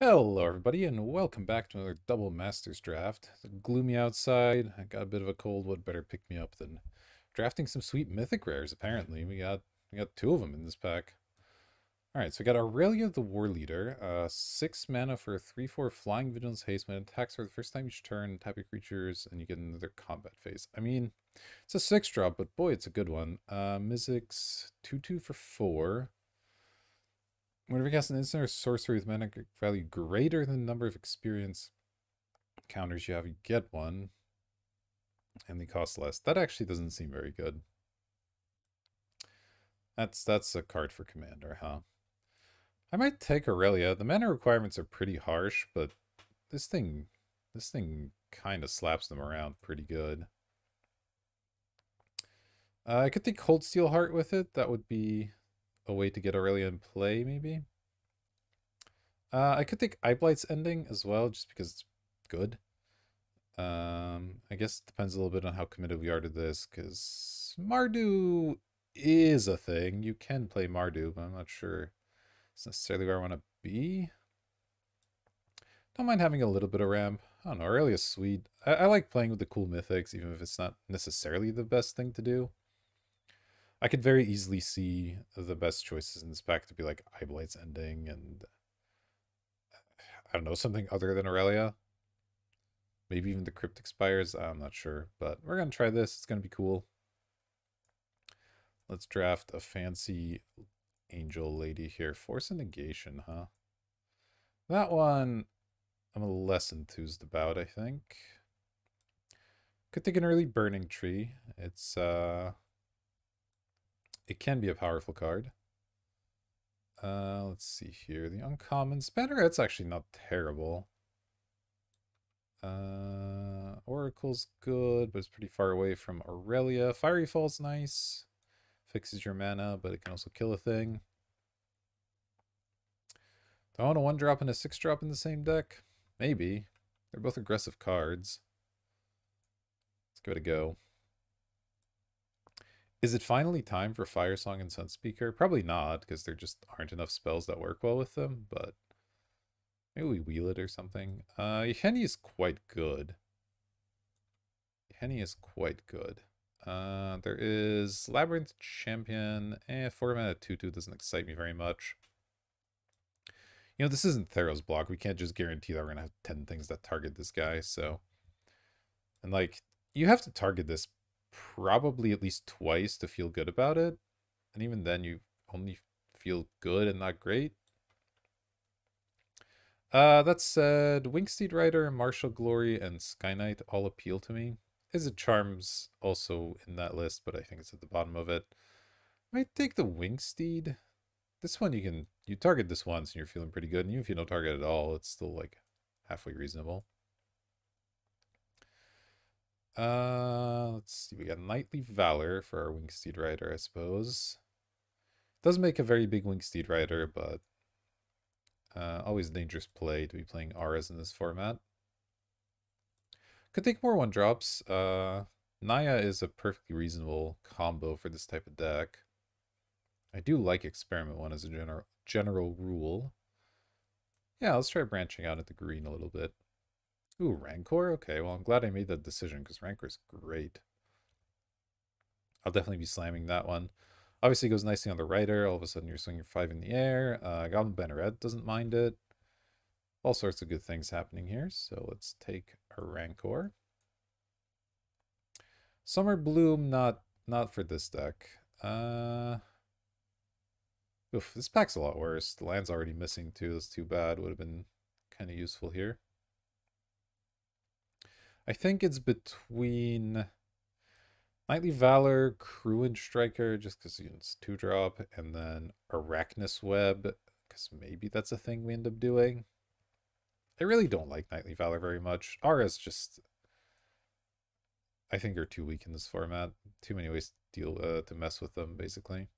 Hello, everybody, and welcome back to another Double Masters draft. It's gloomy outside. I got a bit of a cold. What better pick me up than drafting some sweet mythic rares? Apparently, we got two of them in this pack. All right, so we got Aurelia the War Leader, 6 mana for a 3/4 Flying Vigilance Haste. When it attacks for the first time each turn, tap your creatures, and you get another combat phase. I mean, it's a 6-drop, but boy, it's a good one. Mizzix 2/2 for 4. Whenever you cast an instant or sorcery with mana value greater than the number of experience counters you have, you get one, and they cost less. That actually doesn't seem very good. That's a card for Commander, huh? I might take Aurelia. The mana requirements are pretty harsh, but this thing kind of slaps them around pretty good. I could take Cold Steel Heart with it. That would be a way to get Aurelia in play, maybe. I could take Eyeblight's Ending as well, just because it's good. I guess it depends a little bit on how committed we are to this, because Mardu is a thing. You can play Mardu, but I'm not sure it's necessarily where I want to be. Don't mind having a little bit of ramp. I don't know, Aurelia's sweet. I like playing with the cool mythics, even if it's not necessarily the best thing to do. I could very easily see the best choices in this pack to be like Eyeblight's Ending and I don't know, something other than Aurelia. Maybe even the Cryptic Spires. I'm not sure, but we're going to try this. It's going to be cool. Let's draft a fancy angel lady here. Force a negation, huh? That one I'm a little less enthused about, I think. Could take an early Burning Tree. It can be a powerful card. Let's see here. The uncommon Spanneret, actually not terrible. Oracle's good, but it's pretty far away from Aurelia. Fiery Fall's nice. Fixes your mana, but it can also kill a thing. Do I want a 1-drop and a 6-drop in the same deck? Maybe. They're both aggressive cards. Let's give it a go. Is it finally time for Fire Song and Sunspeaker? Probably not, because there just aren't enough spells that work well with them, but maybe we wheel it or something. Henny is quite good. Henny is quite good. There is Labyrinth Champion. 4 mana 2/2 doesn't excite me very much. You know, this isn't Theros block. We can't just guarantee that we're going to have 10 things that target this guy, so... And, like, you have to target this probably at least twice to feel good about it. And even then, you only feel good and not great. That said, Wingsteed Rider, Martial Glory, and Sky Knight all appeal to me. Izzet Charm's also in that list, but I think it's at the bottom of it. Might take the Wingsteed. This one you target this once and you're feeling pretty good, and even if you don't target at all, it's still like halfway reasonable. Let's see, we got Knightly Valor for our Wingsteed Rider, I suppose. Does make a very big Wingsteed Rider, but always a dangerous play to be playing auras in this format. Could take more 1-drops. Naya is a perfectly reasonable combo for this type of deck. I do like Experiment 1 as a general rule. Yeah, let's try branching out into green a little bit. Ooh, Rancor? Okay, well, I'm glad I made that decision because Rancor is great. I'll definitely be slamming that one. Obviously, it goes nicely on the Rider. All of a sudden, you're swinging 5 in the air. Goblin Banneret doesn't mind it. All sorts of good things happening here. So let's take a Rancor. Summer Bloom, not for this deck. Oof, this pack's a lot worse. The land's already missing too. That's too bad. Would have been kind of useful here. I think it's between Knightly Valor, Cruin Striker, just because it's 2-drop, and then Arachnus Web, because maybe that's a thing we end up doing. I really don't like Knightly Valor very much. Auras just, I think, are too weak in this format. Too many ways to mess with them, basically.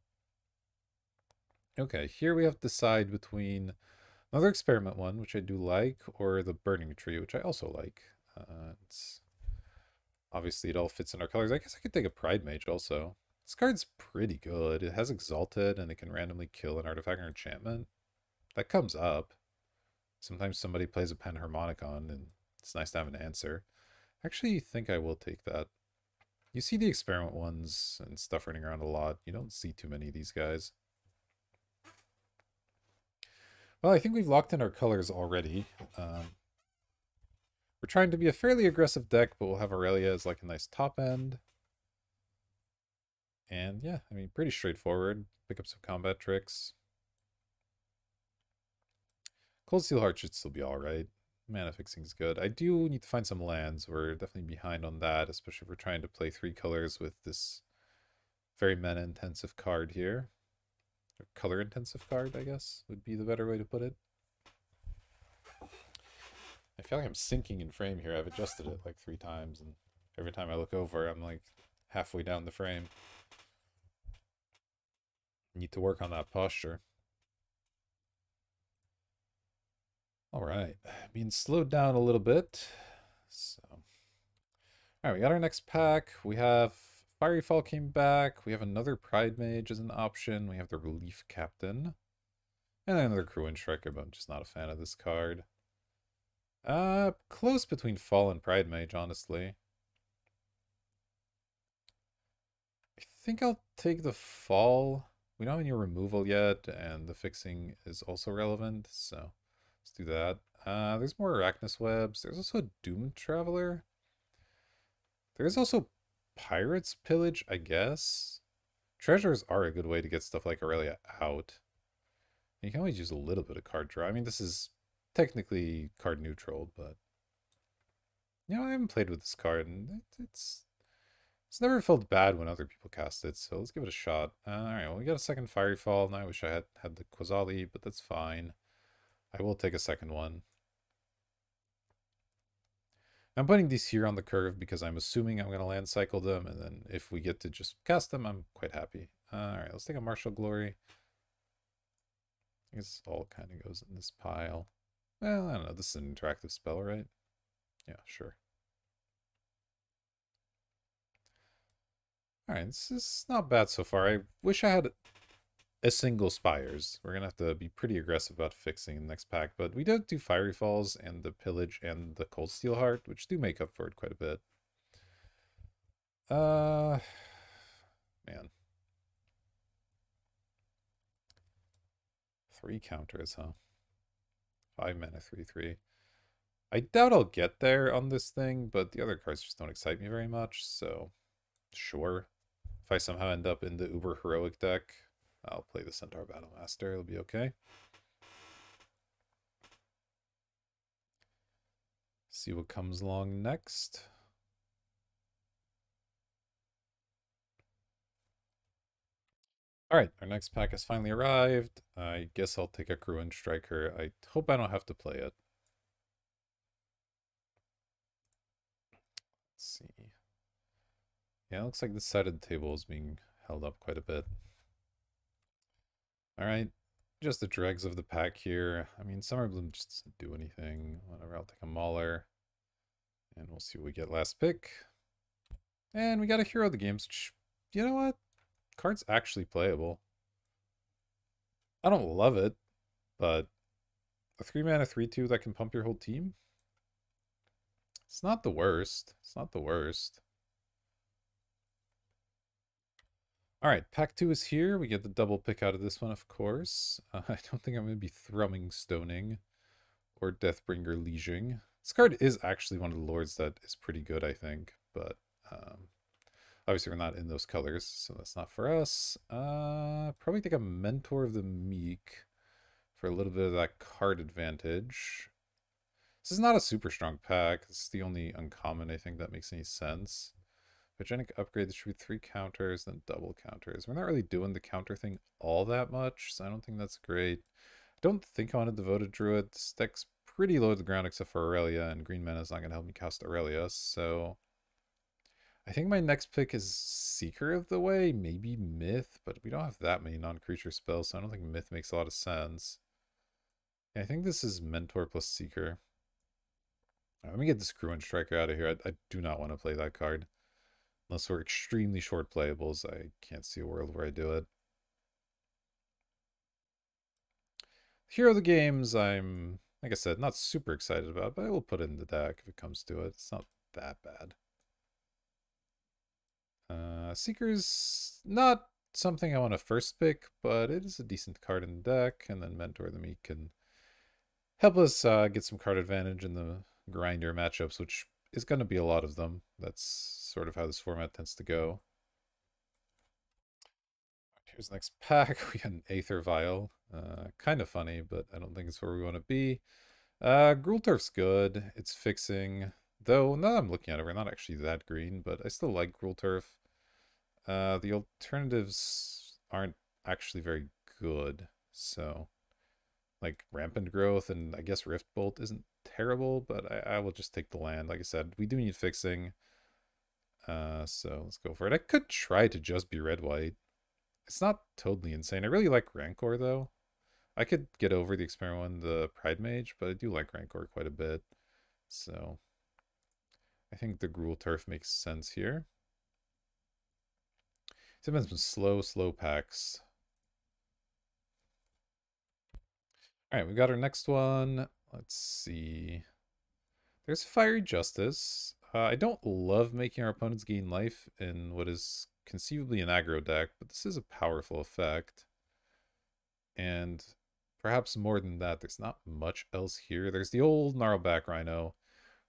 Okay, here we have to decide between another Experiment 1, which I do like, or the Burning Tree, which I also like. Obviously, it all fits in our colors. I guess I could take a Pride Mage also. This card's pretty good. It has Exalted, and it can randomly kill an artifact or enchantment. That comes up. Sometimes somebody plays a Panharmonicon, and it's nice to have an answer. I actually think I will take that. You see the experiment ones and stuff running around a lot. You don't see too many of these guys. Well, I think we've locked in our colors already. We're trying to be a fairly aggressive deck, but we'll have Aurelia as like a nice top end. And yeah, I mean, pretty straightforward. Pick up some combat tricks. Cold Steel Heart should still be alright. Mana fixing's good. I do need to find some lands. We're definitely behind on that, especially if we're trying to play 3 colors with this very mana-intensive card here. Or color-intensive card, I guess, would be the better way to put it. I feel like I'm sinking in frame here. I've adjusted it like 3 times, and every time I look over, I'm like halfway down the frame. Need to work on that posture. Alright, being slowed down a little bit. So, alright, we got our next pack. We have Fiery Fall came back. We have another Pride Mage as an option. We have the Relief Captain. And then another Cruin Striker, but I'm just not a fan of this card. Close between Fall and Pride Mage, honestly. I think I'll take the Fall. We don't have any removal yet, and the fixing is also relevant, so let's do that. There's more Arachnus Webs. There's also a Doom Traveler. There's also Pirate's Pillage, I guess. Treasures are a good way to get stuff like Aurelia out. You can always use a little bit of card draw. I mean, this is technically card neutral, but you know, I haven't played with this card, and it's never felt bad when other people cast it, so let's give it a shot. Alright, well, we got a second Fiery Fall, and I wish I had the Quasali, but that's fine. I will take a second one. I'm putting these here on the curve because I'm assuming I'm going to land cycle them, and then if we get to just cast them, I'm quite happy. Alright, let's take a Martial Glory. I guess all kind of goes in this pile. Well, I don't know, this is an interactive spell, right? Yeah, sure. Alright, this is not bad so far. I wish I had a single Spires. We're gonna have to be pretty aggressive about fixing the next pack, but we did do Fiery Falls and the Pillage and the Cold Steel Heart, which do make up for it quite a bit. Man. 3 counters, huh? 5 mana, 3/3. I doubt I'll get there on this thing, but the other cards just don't excite me very much, so sure. If I somehow end up in the uber heroic deck, I'll play the Centaur Battlemaster. It'll be okay. See what comes along next. Alright, our next pack has finally arrived. I guess I'll take a Cruin Striker. I hope I don't have to play it. Let's see. Yeah, it looks like this side of the table is being held up quite a bit. Alright, just the dregs of the pack here. I mean, Summer Bloom just doesn't do anything. Whatever, I'll take a Mauler. And we'll see what we get last pick. And we got a Hero of the Games, which, you know what? Card's actually playable. I don't love it, but a 3 mana 3/2 that can pump your whole team? It's not the worst. It's not the worst. Alright, pack 2 is here. We get the double pick out of this one, of course. I don't think I'm going to be Thrumming Stoning or Deathbringer Lieging. This card is actually one of the lords that is pretty good, I think, but obviously we're not in those colors, so that's not for us. Probably take a Mentor of the Meek for a little bit of that card advantage. This is not a super strong pack. This is the only uncommon I think that makes any sense. Photogenic Upgrade, this should be 3 counters, then double counters. We're not really doing the counter thing all that much, so I don't think that's great. I don't think I want to devote a Druid. This deck's pretty low to the ground except for Aurelia, and green mana is not going to help me cast Aurelia, so I think my next pick is Seeker of the Way, maybe Myth, but we don't have that many non-creature spells, so I don't think Myth makes a lot of sense. Yeah, I think this is Mentor plus Seeker. Let me get this Cruin Striker out of here. I do not want to play that card. Unless we're extremely short playables, I can't see a world where I do it. Hero of the Games, I'm Like I said, not super excited about it, but I will put it in the deck if it comes to it. It's not that bad. Seeker's not something I want to first pick, but it is a decent card in the deck, and then Mentor the Meek can help us get some card advantage in the grinder matchups, which is going to be a lot of them. That's sort of how this format tends to go. Here's the next pack. We got an Aether Vial. Kind of funny, but I don't think it's where we want to be. Gruul Turf's good. It's fixing. Though, now that I'm looking at it, we're not actually that green, but I still like Gruul Turf. The alternatives aren't actually very good, so like Rampant Growth and I guess Rift Bolt isn't terrible, but I will just take the land. Like I said, we do need fixing, so let's go for it. I could try to just be red-white. It's not totally insane. I really like Rancor, though. I could get over the experiment one, the Pride Mage, but I do like Rancor quite a bit, so I think the Gruul Turf makes sense here. It's been some slow packs. All right, we got our next one. Let's see. There's Fiery Justice. I don't love making our opponents gain life in what is conceivably an aggro deck, but this is a powerful effect. And perhaps more than that, there's not much else here. There's the old Gnarlback Rhino,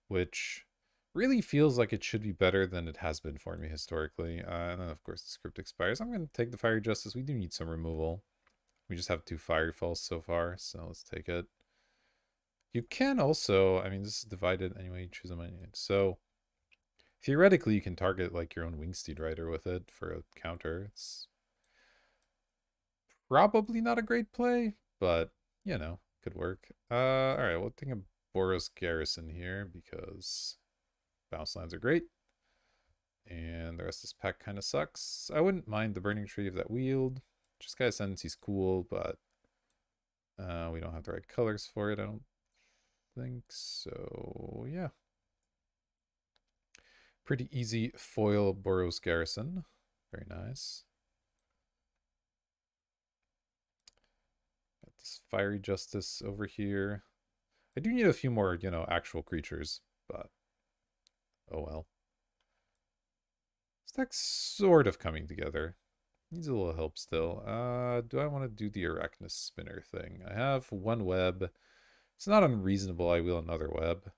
which really feels like it should be better than it has been for me historically. And then, of course, the script expires. I'm going to take the Fiery Justice. We do need some removal. We just have 2 Fiery Falls so far, so let's take it. You can also, I mean, this is divided anyway, you choose a menu. So, theoretically, you can target, like, your own Wingsteed Rider with it for a counter. It's probably not a great play, but, you know, could work. Alright, we'll take a Boros Garrison here, because bounce lands are great. And the rest of this pack kind of sucks. I wouldn't mind the Burning Tree of that Wield. Just Guy's Ascendancy's cool, but we don't have the right colors for it, I don't think. So, yeah. Pretty easy foil Boros Garrison. Very nice. Got this Fiery Justice over here. I do need a few more, you know, actual creatures, but oh well. This deck's sort of coming together. Needs a little help still. Do I want to do the Arachnus Spinner thing? I have 1 web. It's not unreasonable I will another web.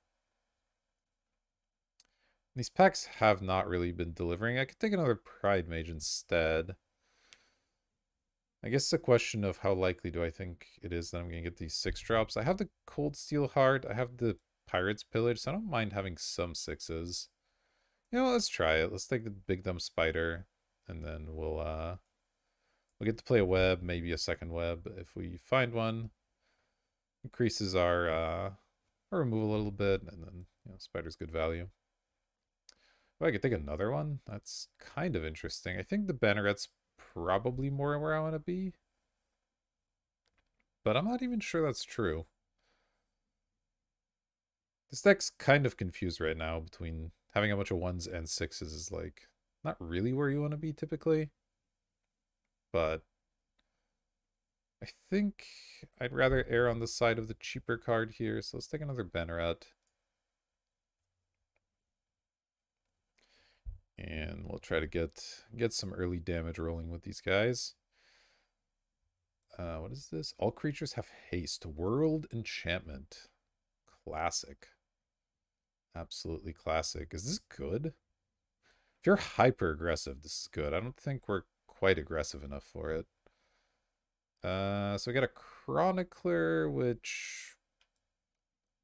These packs have not really been delivering. I could take another Pride Mage instead. I guess it's a question of how likely do I think it is that I'm going to get these 6 drops. I have the Cold Steel Heart. I have the Pirate's Pillage, so I don't mind having some 6s. You know, let's try it. Let's take the Big Dumb Spider, and then we'll get to play a web, maybe a second web if we find one. Increases our removal a little bit, and then, you know, Spider's good value. Oh, I could take another one? That's kind of interesting. I think the Banneret's probably more where I want to be. But I'm not even sure that's true. This deck's kind of confused right now between having a bunch of 1s and 6s is like not really where you want to be typically. But I think I'd rather err on the side of the cheaper card here. So let's take another Banneret. And we'll try to get some early damage rolling with these guys. What is this? All creatures have haste. World Enchantment. Classic. Absolutely classic. Is this good? If you're hyper aggressive, this is good. I don't think we're quite aggressive enough for it. So we got a Chronicler, which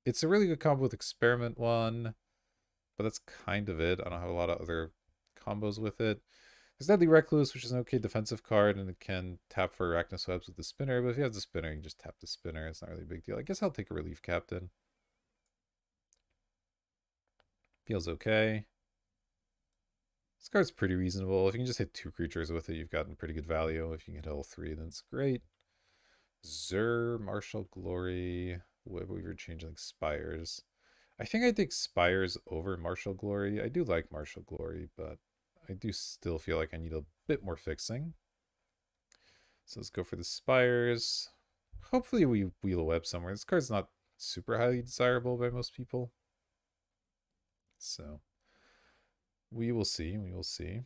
it's a really good combo with Experiment 1, but that's kind of it. I don't have a lot of other combos with it. There's Deadly Recluse, which is an okay defensive card, and it can tap for Arachnus Webs with the spinner, but if you have the spinner, you can just tap the spinner. It's not really a big deal. I guess I'll take a Relief Captain. Feels okay. This card's pretty reasonable. If you can just hit 2 creatures with it, you've gotten pretty good value. If you can hit all 3, then it's great. Zur, Martial Glory, Web Weaver, Changeling, Spires. I think I take Spires over Martial Glory. I do like Martial Glory, but I do still feel like I need a bit more fixing. So let's go for the Spires. Hopefully we wheel a web somewhere. This card's not super highly desirable by most people. So we will see. We will see.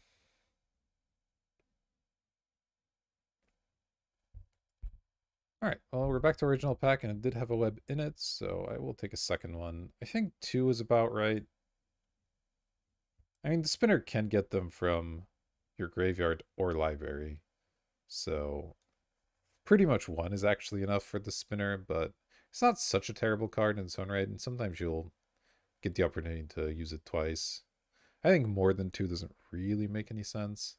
All right, well, we're back to original pack, and it did have a web in it, so I will take a second one. I think 2 is about right. I mean, the spinner can get them from your graveyard or library, so pretty much 1 is actually enough for the spinner, but it's not such a terrible card in its own right, and sometimes you'll get the opportunity to use it twice. I think more than 2 doesn't really make any sense.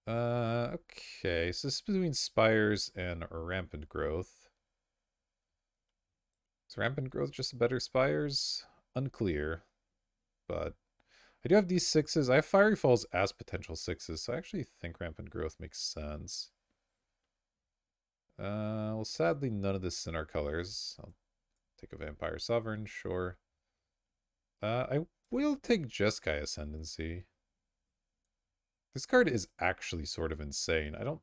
Okay, so this is between Spires and Rampant Growth. Is Rampant Growth just a better Spires? Unclear, but I do have these 6s. I have Fiery Falls as potential 6s, so I actually think Rampant Growth makes sense. Well, sadly, none of this in our colors. I'll take a Vampire Sovereign, sure. I will take Jeskai Ascendancy. This card is actually sort of insane. I don't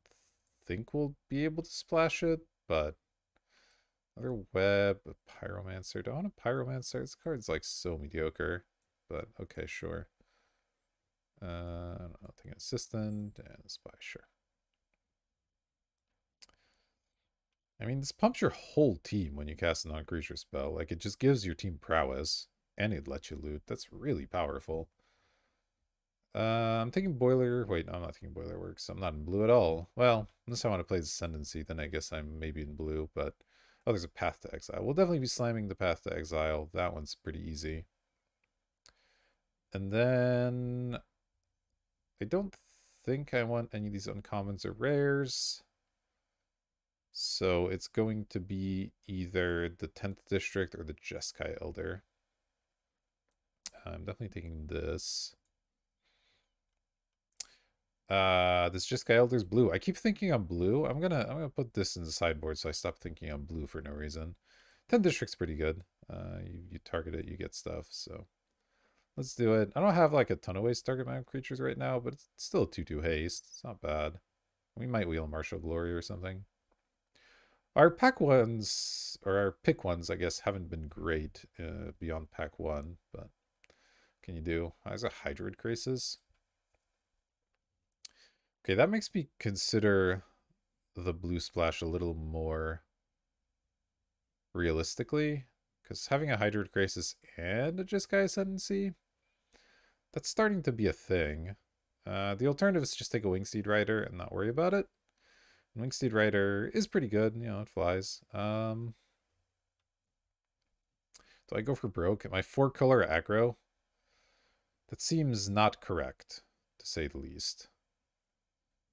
think we'll be able to splash it, but another web, a Pyromancer. Do I want a Pyromancer? This card's like so mediocre, but okay, sure. I'll take an Assistant and a Spy, sure. I mean, this pumps your whole team when you cast a non-creature spell. Like, it just gives your team prowess, and it lets you loot. That's really powerful. I'm taking Boiler. Wait, no, I'm not taking Boiler Works. I'm not in blue at all. Well, unless I want to play Ascendancy, then I guess I'm maybe in blue. But oh, there's a Path to Exile. We'll definitely be slamming the Path to Exile. That one's pretty easy. And then I don't think I want any of these uncommons or rares. So it's going to be either the 10th District or the Jeskai Elder. I'm definitely taking this. This Jeskai Elder's blue. I keep thinking I'm blue. I'm gonna put this in the sideboard so I stop thinking I'm blue for no reason. 10 District's pretty good. You target it, you get stuff, so let's do it. I don't have like a ton of ways to target my own creatures right now, but it's still a 2/2 haste. It's not bad. We might wheel Martial Glory or something. Our pack ones, or our pick ones, I guess, haven't been great beyond pack 1, but can you do? There's a Hydroid Crisis. Okay, that makes me consider the blue splash a little more realistically, because having a Hydroid Crisis and a Jeskai Ascendancy, that's starting to be a thing. The alternative is just take a Wingsteed Rider and not worry about it. And Wingsteed Rider is pretty good, you know, it flies. Do I go for broke? Am I 4-color aggro? That seems not correct, to say the least.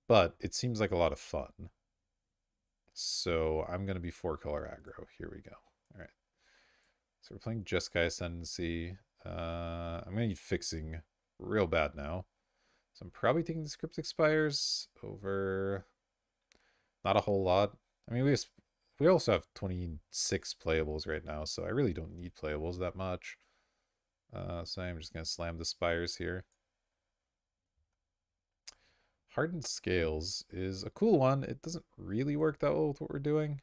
But it seems like a lot of fun. So I'm going to be 4-color aggro. Here we go. All right. So we're playing Jeskai Ascendancy. I'm going to need fixing real bad now. So I'm probably taking the Script Expires over not a whole lot. I mean, we also have 26 playables right now, so I really don't need playables that much. So I'm just going to slam the Spires here. Hardened Scales is a cool one. It doesn't really work that well with what we're doing.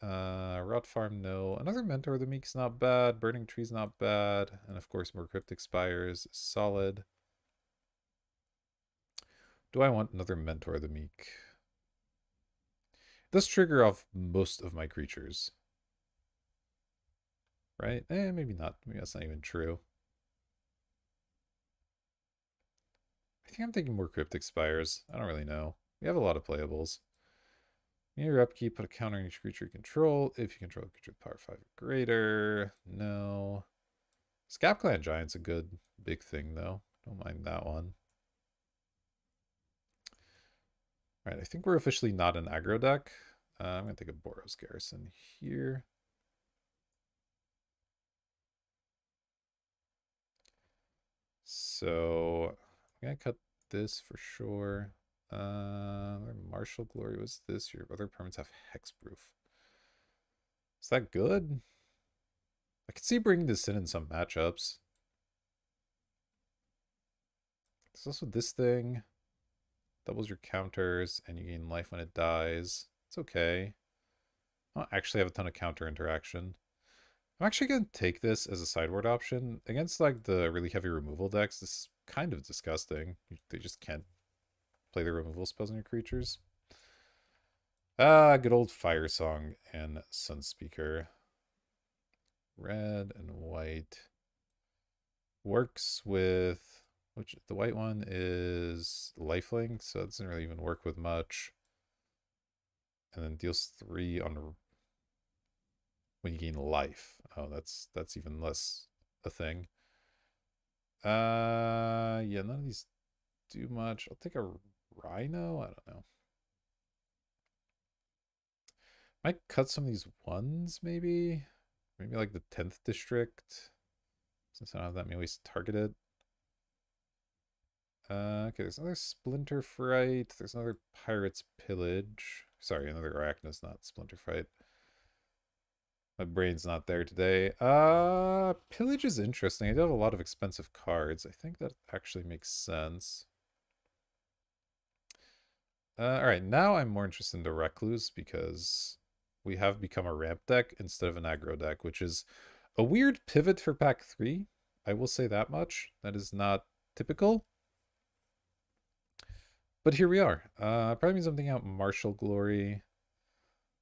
Rot Farm, no. Another Mentor of the Meek's not bad. Burning Tree's not bad. And of course, more Cryptic Spires is solid. Do I want another Mentor of the Meek? It does trigger off most of my creatures. Right? Maybe not. Maybe that's not even true. I think I'm taking more Cryptic Spires. I don't really know. We have a lot of playables. Near your upkeep, put a counter on each creature you control. If you control a creature with power 5 or greater. No. Scap Clan Giant's a good big thing, though. Don't mind that one. Alright, I think we're officially not an aggro deck. I'm going to take a Boros Garrison here. So I'm going to cut this for sure. Martial Glory was this. Your other permanents have Hexproof. Is that good? I could see bringing this in some matchups. There's also this thing. Doubles your counters, and you gain life when it dies. It's okay. I don't actually have a ton of counter interaction. I'm actually going to take this as a sideboard option. Against like the really heavy removal decks, this is kind of disgusting. They just can't play the removal spells on your creatures. Ah, good old Fire Song and Sunspeaker. Red and white. Works with... which the white one is lifelink, so it doesn't really even work with much. And then deals 3 on when you gain life. Oh, that's even less a thing. Yeah, none of these do much. I'll take a Rhino. I don't know. Might cut some of these ones, maybe. Maybe like the 10th district. Since I don't have that many ways to target it. Okay, there's another Splinter Fright. There's another Pirate's Pillage. Sorry, another Arachnus, not Splinter Fright. My brain's not there today. Pillage is interesting. I do have a lot of expensive cards. I think that actually makes sense. Alright, now I'm more interested in the Recluse because we have become a ramp deck instead of an aggro deck, which is a weird pivot for pack 3. I will say that much. That is not typical. But here we are. Probably means I'm thinking out Martial Glory.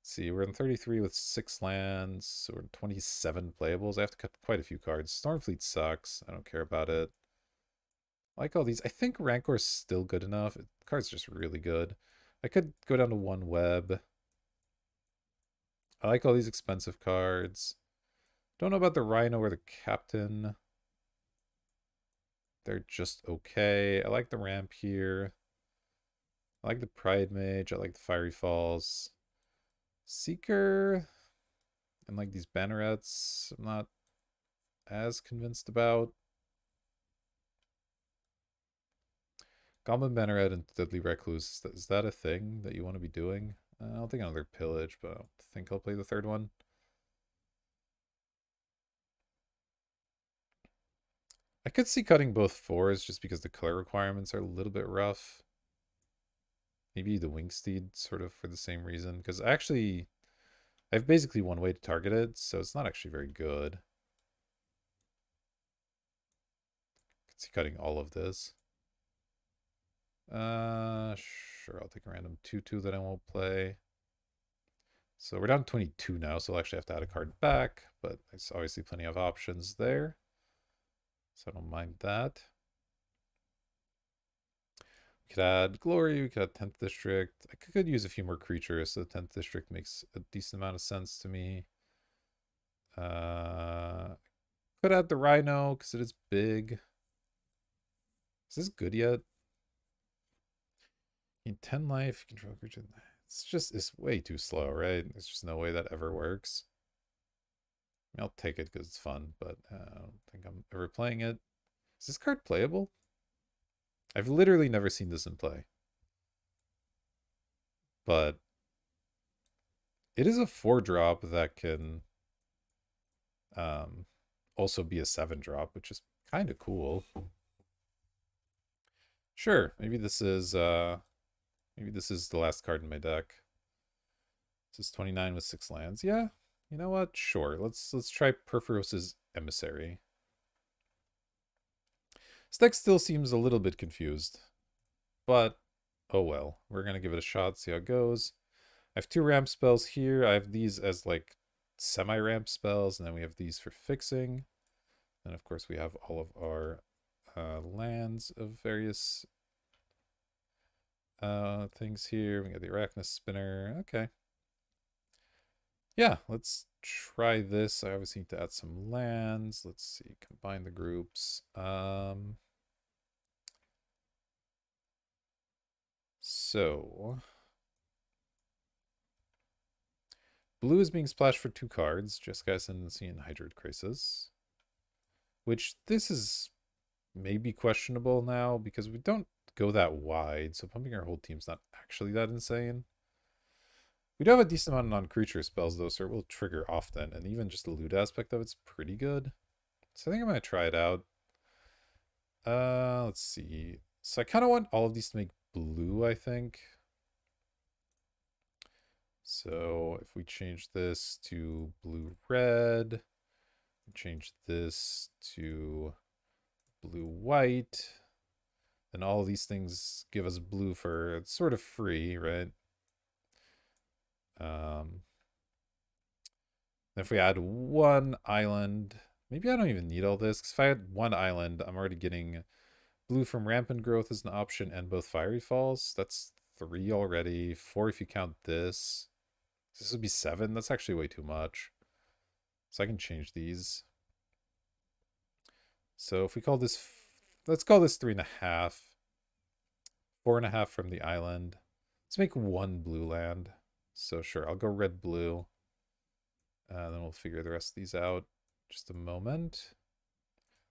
Let's see, we're in 33 with 6 lands. So we're in 27 playables. I have to cut quite a few cards. Stormfleet sucks. I don't care about it. I like all these. I think Rancor's still good enough. The card's just really good. I could go down to 1 web. I like all these expensive cards. Don't know about the Rhino or the Captain. They're just okay. I like the ramp here. I like the Pride Mage. I like the Fiery Falls. Seeker and like these bannerets, I'm not as convinced about. Goblin Banneret and Deadly Recluse, is that a thing that you want to be doing? I don't think another Pillage, but I don't think I'll play the third one. I could see cutting both 4s just because the color requirements are a little bit rough. Maybe the Wingsteed sort of for the same reason, because I have basically one way to target it, so it's not actually very good. I could see cutting all of this. Sure, I'll take a random 2/2 that I won't play. So we're down to 22 now, so I'll actually have to add a card back, but there's obviously plenty of options there. So I don't mind that. We could add Glory, we could add 10th District. I could use a few more creatures, so the 10th District makes a decent amount of sense to me. Could add the Rhino, because it is big. Is this good yet? In 10 life, you control creature. It's way too slow, right? There's just no way that ever works. I mean, I'll take it because it's fun, but I don't think I'm ever playing it. Is this card playable? I've literally never seen this in play. But it is a 4-drop that can also be a 7-drop, which is kind of cool. Sure, maybe this is the last card in my deck. This is 29 with 6 lands. Yeah, you know what? Sure. Let's try Perforos's Emissary. This deck still seems a little bit confused, but oh well. We're gonna give it a shot, see how it goes. I have 2 ramp spells here. I have these as like semi-ramp spells, and then we have these for fixing. And of course we have all of our lands of various things here. We got the Arachnus Spinner. Okay. Yeah, let's try this. I obviously need to add some lands. Let's see, combine the groups. So blue is being splashed for 2 cards, Jeskai Ascendancy and Hydroid Crisis. Which this is maybe questionable now because we don't go that wide, so pumping our whole team's not actually that insane. We do have a decent amount of non-creature spells though, so it will trigger often, and even just the loot aspect of it's pretty good. So I think I'm gonna try it out. Let's see. So I kind of want all of these to make blue, I think. So if we change this to blue-red, change this to blue-white, then all these things give us blue for, it's sort of free, right? If we add one island, maybe I don't even need all this, because if I had one island, I'm already getting blue from rampant growth as an option and both fiery falls. That's 3 already. 4 if you count this. This would be 7. That's actually way too much. So I can change these. So if we call this, let's call this 3.5. 4.5 from the island. Let's make 1 blue land. So sure, I'll go red blue. Then we'll figure the rest of these out. Just a moment.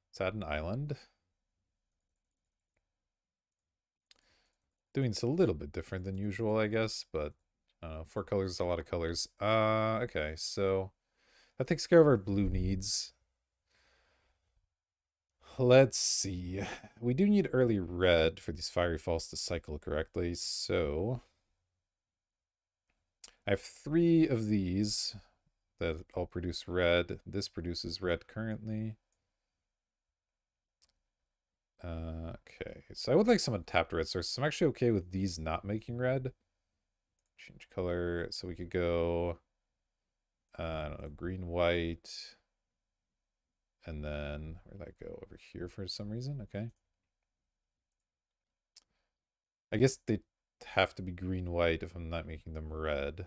Let's add an island. Doing this a little bit different than usual, I guess, but 4 colors is a lot of colors. Okay, so that takes care of our blue needs. Let's see. We do need early red for these fiery falls to cycle correctly, so I have 3 of these that all produce red. This produces red currently. Okay, so I would like some untapped red sources. I'm actually okay with these not making red. Change color, so we could go, I don't know, green, white, and then where'd that go? Over here for some reason. Okay. I guess they have to be green, white if I'm not making them red.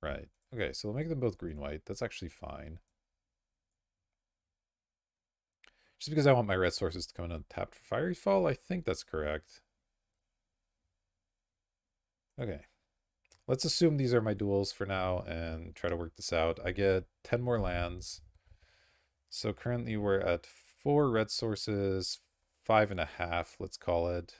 Right. Okay, so we'll make them both green, white. That's actually fine. Just because I want my red sources to come in untapped for Fiery Fall, I think that's correct. Okay. Let's assume these are my duels for now and try to work this out. I get 10 more lands. So currently we're at 4 red sources, 5.5, let's call it.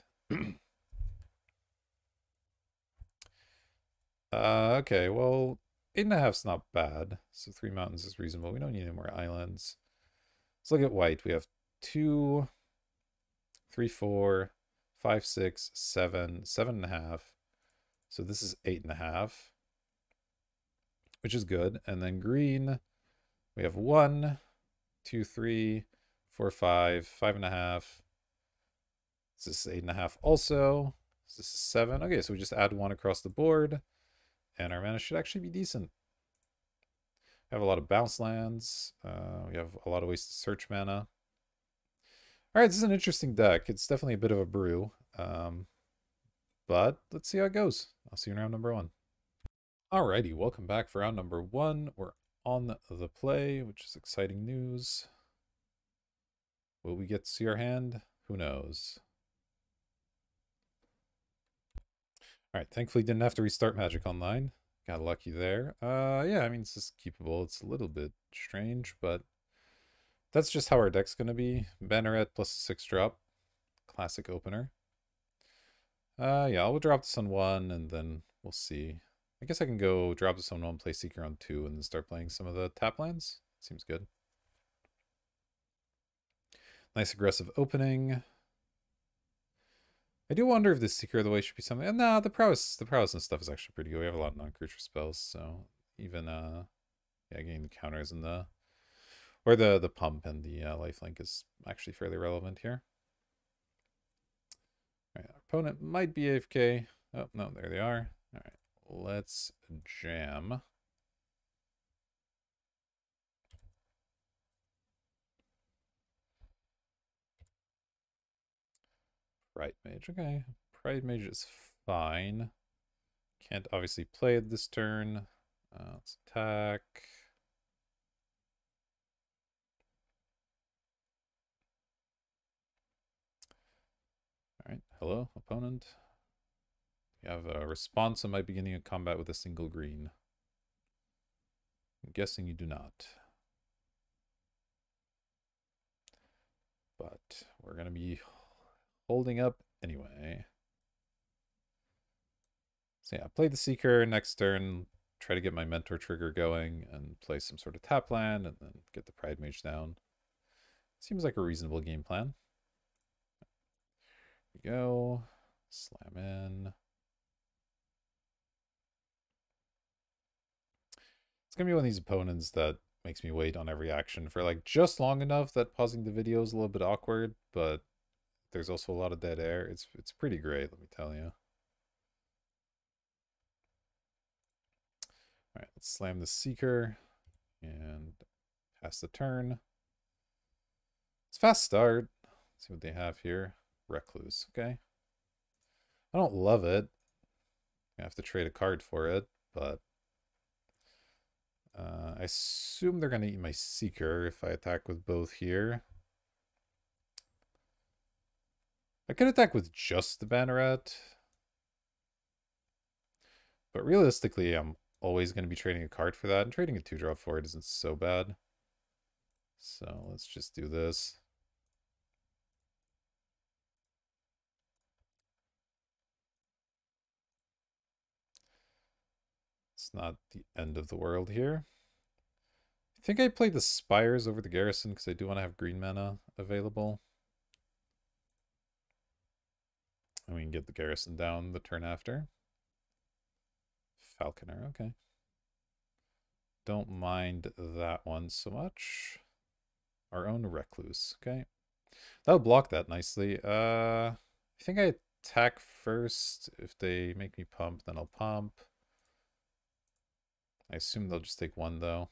Okay, well, 8.5's not bad. So 3 mountains is reasonable. We don't need any more islands. Let's look at white. We have 2, 3, 4, 5, 6, 7, 7.5. So this is 8.5, which is good. And then green, we have 1, 2, 3, 4, 5, 5.5. This is 8.5 also. This is 7. Okay, so we just add 1 across the board, and our mana should actually be decent. We have a lot of bounce lands. We have a lot of ways to search mana. All right, this is an interesting deck. It's definitely a bit of a brew, but let's see how it goes. I'll see you in round number 1. Alrighty, welcome back for round number 1. We're on the play, which is exciting news. Will we get to see our hand? Who knows? All right, thankfully didn't have to restart Magic Online. Got lucky there. Yeah, I mean, it's just keepable. It's a little bit strange, but that's just how our deck's going to be. Banneret plus a 6-drop. Classic opener. Yeah, I'll drop this on 1, and then we'll see. I guess I can go drop this on 1, play Seeker on 2, and then start playing some of the tap lands. Seems good. Nice aggressive opening. I do wonder if the Seeker of the Way should be something. Nah, the prowess and stuff is actually pretty good. We have a lot of non-creature spells, so even yeah, getting the counters and the pump and the lifelink is actually fairly relevant here. All right, our opponent might be AFK. Oh no, there they are. All right, let's jam. Pride Mage, okay. Pride Mage is fine. Can't obviously play it this turn. Let's attack. All right, hello, opponent. You have a response on my beginning of combat with a single green. I'm guessing you do not. But we're going to be holding up anyway. So yeah, play the Seeker next turn, try to get my Mentor trigger going, and play some sort of tap land, and then get the Pride Mage down. Seems like a reasonable game plan. Here we go. Slam in. It's gonna be one of these opponents that makes me wait on every action for like just long enough that pausing the video is a little bit awkward, but there's also a lot of dead air. It's pretty great, let me tell you. All right, let's slam the Seeker and pass the turn. It's fast start. Let's see what they have here. Recluse, okay. I don't love it. I have to trade a card for it, but I assume they're going to eat my Seeker if I attack with both here. I could attack with just the Banneret, but realistically, I'm always going to be trading a card for that, and trading a 2-drop for it isn't so bad. So let's just do this. It's not the end of the world here. I think I played the Spires over the Garrison because I do want to have green mana available. And we can get the Garrison down the turn after. Falconer, okay. Don't mind that one so much. Our own Recluse, okay. That'll block that nicely. I think I attack first. If they make me pump, then I'll pump. I assume they'll just take one, though.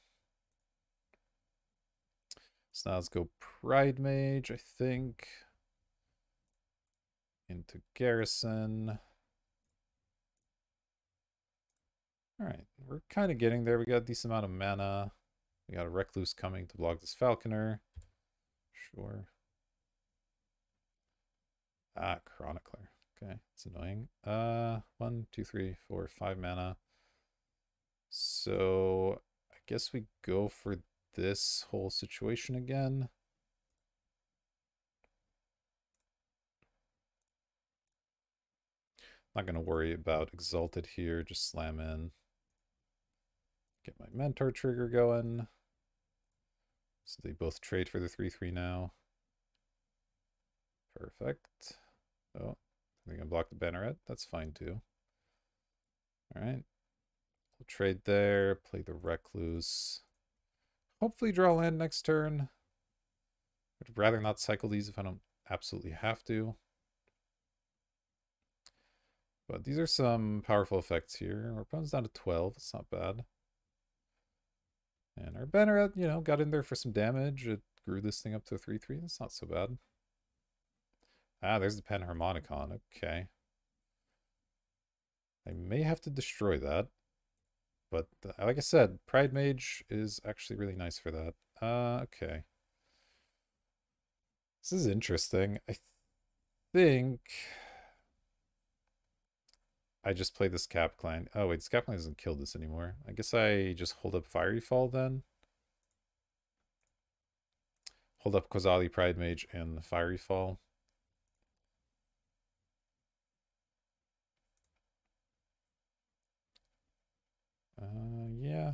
So now let's go Pride Mage, I think. Into Garrison. Alright, we're kind of getting there. We got a decent amount of mana. We got a Recluse coming to block this Falconer. Sure. Ah, Chronicler. Okay, it's annoying. 1, 2, 3, 4, 5 mana. So I guess we go for this whole situation again. Not going to worry about Exalted here. Just slam in. Get my Mentor trigger going. So they both trade for the 3/3 now. Perfect. Oh, they're going to block the Banneret. That's fine too. All right. We'll trade there. Play the Recluse. Hopefully draw land next turn. I'd rather not cycle these if I don't absolutely have to. But these are some powerful effects here. Our opponent's down to 12. It's not bad. And our Banneret, you know, got in there for some damage. It grew this thing up to a 3/3. That's not so bad. Ah, there's the Panharmonicon. Okay. I may have to destroy that. But like I said, Pride Mage is actually really nice for that. Okay. This is interesting. I think I just play this Cap Clan. Oh, wait, this Cap Clan doesn't kill this anymore. I guess I just hold up Fiery Fall then. Hold up Kozali, Pride Mage, and the Fiery Fall. Yeah.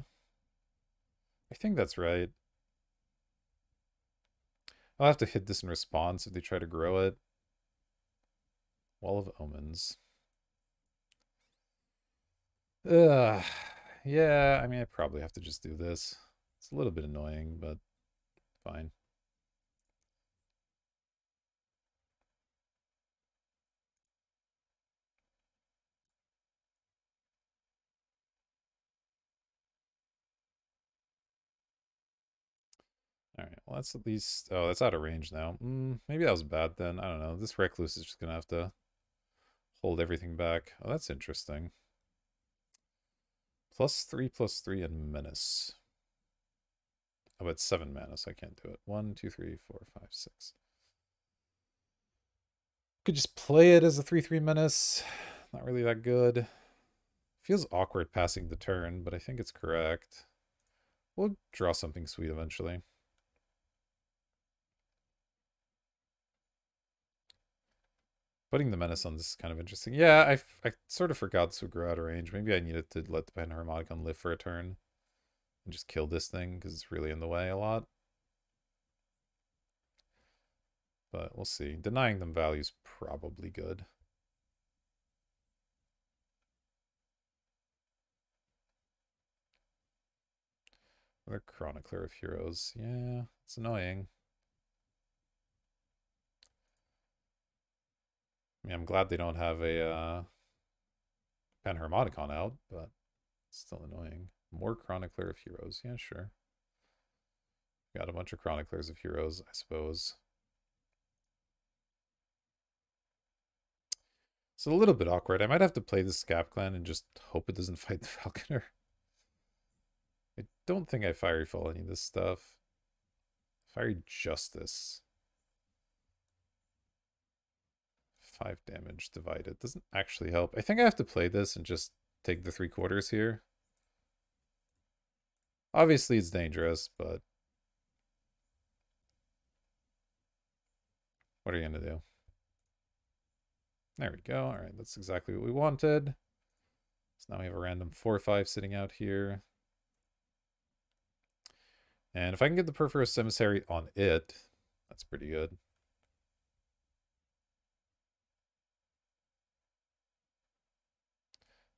I think that's right. I'll have to hit this in response if they try to grow it. Wall of Omens. Ugh. Yeah, I mean, I probably have to just do this. It's a little bit annoying, but fine. All right, well, that's at least... Oh, that's out of range now. Maybe that was bad then. I don't know. This Recluse is just going to have to hold everything back. Oh, that's interesting. +3/+3 and Menace. Oh, but 7 mana, so I can't do it. 1, 2, 3, 4, 5, 6. Could just play it as a 3/3 Menace. Not really that good. Feels awkward passing the turn, but I think it's correct. We'll draw something sweet eventually. Putting the Menace on this is kind of interesting. Yeah, I sort of forgot this would grow out of range. Maybe I needed to let the Panharmonicon live for a turn and just kill this thing because it's really in the way a lot. But we'll see. Denying them value is probably good. Another Chronicler of Heroes. Yeah, it's annoying. I mean, I'm glad they don't have a Panharmonicon out, but it's still annoying. More Chronicler of Heroes. Yeah, sure. Got a bunch of Chroniclers of Heroes, I suppose. It's a little bit awkward. I might have to play the Scap Clan and just hope it doesn't fight the Falconer. I don't think I Fiery Fall any of this stuff. Fiery Justice. 5 damage divided. Doesn't actually help. I think I have to play this and just take the 3/4 here. Obviously it's dangerous, but what are you going to do? There we go. All right, that's exactly what we wanted. So now we have a random 4/5 sitting out here. And if I can get the Perforous Emissary on it, that's pretty good.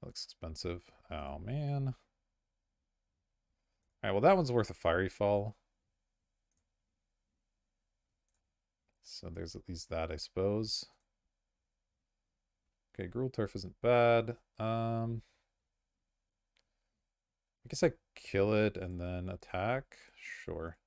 That looks expensive. Oh, man. All right, well, that one's worth a Fiery Fall. So there's at least that, I suppose. Okay, Gruul Turf isn't bad. I guess I kill it and then attack. Sure.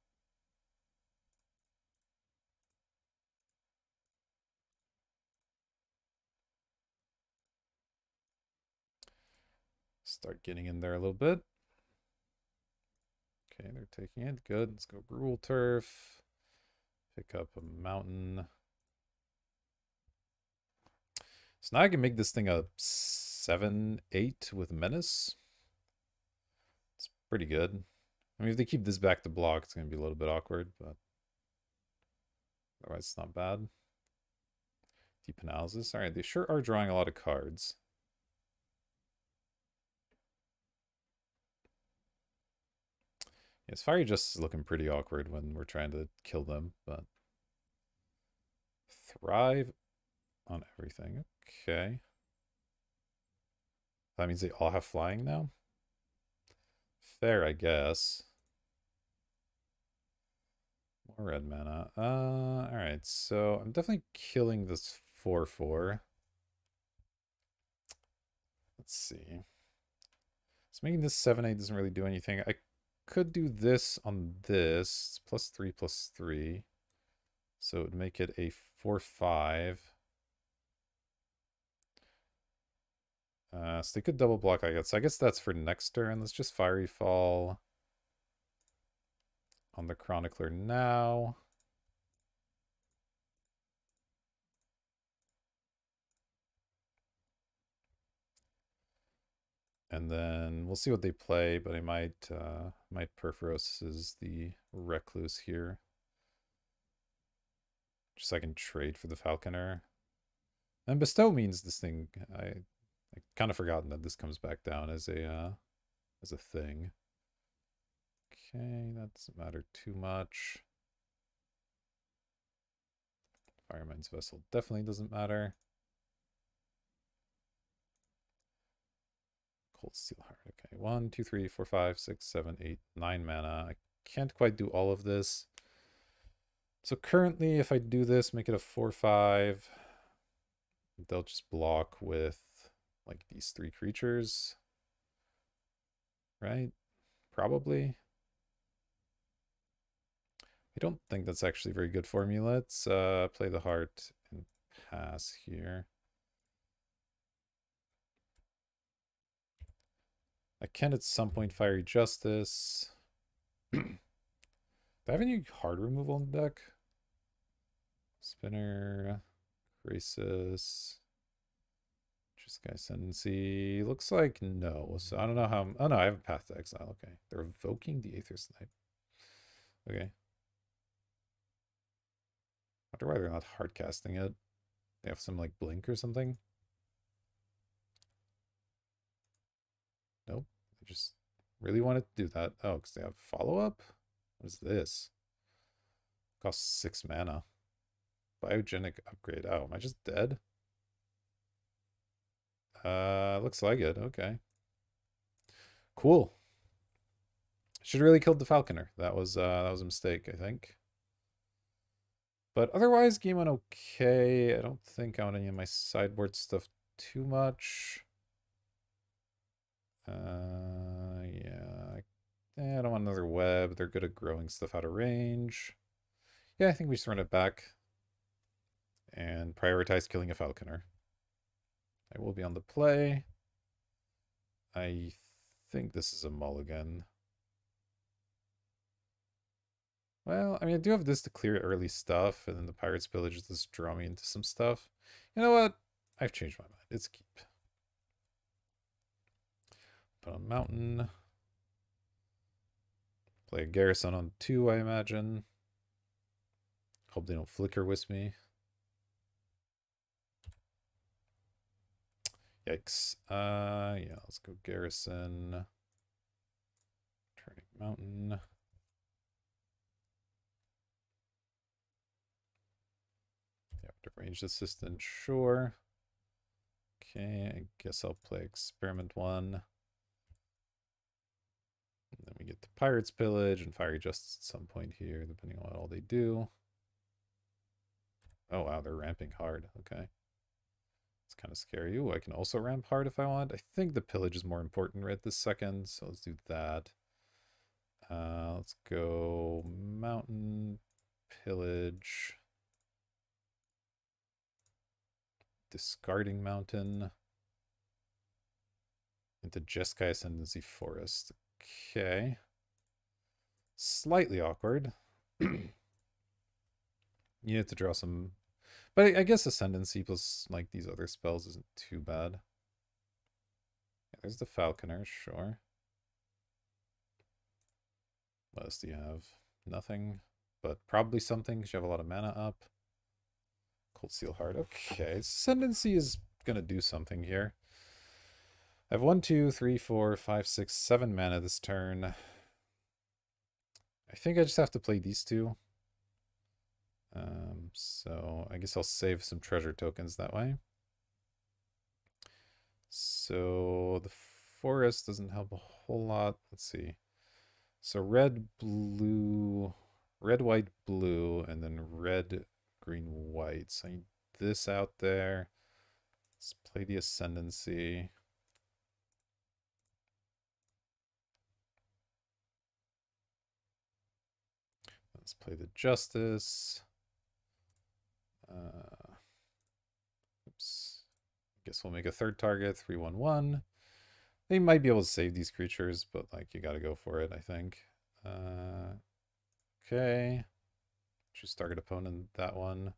Start getting in there a little bit. Okay, they're taking it. Good. Let's go Gruul Turf. Pick up a mountain. So now I can make this thing a 7/8 with Menace. It's pretty good. I mean, if they keep this back to block, it's going to be a little bit awkward, but otherwise it's not bad. Deep Analysis. All right, they sure are drawing a lot of cards. Yes, Fiery Justice is looking pretty awkward when we're trying to kill them, but Thrive on everything. Okay. That means they all have flying now? Fair, I guess. More red mana. Alright, so I'm definitely killing this 4/4. Let's see. So making this 7/8 doesn't really do anything. I could do this on this. It's +3/+3. So it would make it a 4/5. So they could double block, I guess. So I guess that's for next turn. Let's just Fiery Fall on the Chronicler now. And then we'll see what they play, but I might Perforos as the Recluse here. Just so I can trade for the Falconer. And Bestow means this thing, I kind of forgotten that this comes back down as a thing. Okay, that doesn't matter too much. Firemind's Vessel definitely doesn't matter. Cold Steel Heart. Okay, 1, 2, 3, 4, 5, 6, 7, 8, 9 mana. I can't quite do all of this. So currently, if I do this, make it a 4/5, they'll just block with like these 3 creatures, right? Probably. I don't think that's actually very good for me. Let's play the heart and pass here. I can at some point Fiery Justice. Do I have any hard removal in the deck? Spinner, Crisis, just Guy Ascendancy. Looks like no. So I don't know how. Oh no, I have a Path to Exile. Okay, they're evoking the Aether Snipe. Okay. I wonder why they're not hard casting it. They have some like blink or something. Nope. They just really wanted to do that. Oh, because they have follow up? What is this? Costs 6 mana. Biogenic upgrade. Oh, am I just dead? Looks like it. Okay. Cool. Should have really killed the falconer. That was a mistake, I think. But otherwise, game went okay. I don't think I want any of my sideboard stuff too much. Yeah. I don't want another web. They're good at growing stuff out of range. Yeah, I think we just run it back and prioritize killing a falconer. I will be on the play. I think this is a mulligan. Well, I mean, I do have this to clear early stuff, and then the Pirate's Pillage just draw me into some stuff. You know what? I've changed my mind. It's keep. Put on Mountain. Play a Garrison on 2, I imagine. Hope they don't Flicker Wisp me. Yikes. Yeah, let's go Garrison. Turning Mountain. Yeah, ranged assistant, sure. Okay, I guess I'll play Experiment 1. And then we get the Pirate's Pillage and Fiery Justice at some point here, depending on what all they do. Oh wow, they're ramping hard. Okay. It's kind of scary. Ooh, I can also ramp hard if I want. I think the pillage is more important right this second, so let's do that. Let's go Mountain, Pillage, discarding Mountain, into Jeskai Ascendancy Forest. Okay. Slightly awkward. You have to draw some... But I guess Ascendancy plus like these other spells isn't too bad. Yeah, there's the Falconer, sure. What else do you have? Nothing, but probably something because you have a lot of mana up. Cold Steel Heart. Okay, Ascendancy is going to do something here. I have 1, 2, 3, 4, 5, 6, 7 mana this turn. I think I just have to play these two. So I guess I'll save some treasure tokens that way. So the forest doesn't help a whole lot. Let's see. So red, blue, red, white, blue, and then red, green, white. So I need this out there. Let's play the Ascendancy. Let's play the Justice. Oops. Guess we'll make a third target, 3/1/1. They might be able to save these creatures, but like you gotta go for it, I think. Okay. Choose target opponent, that one.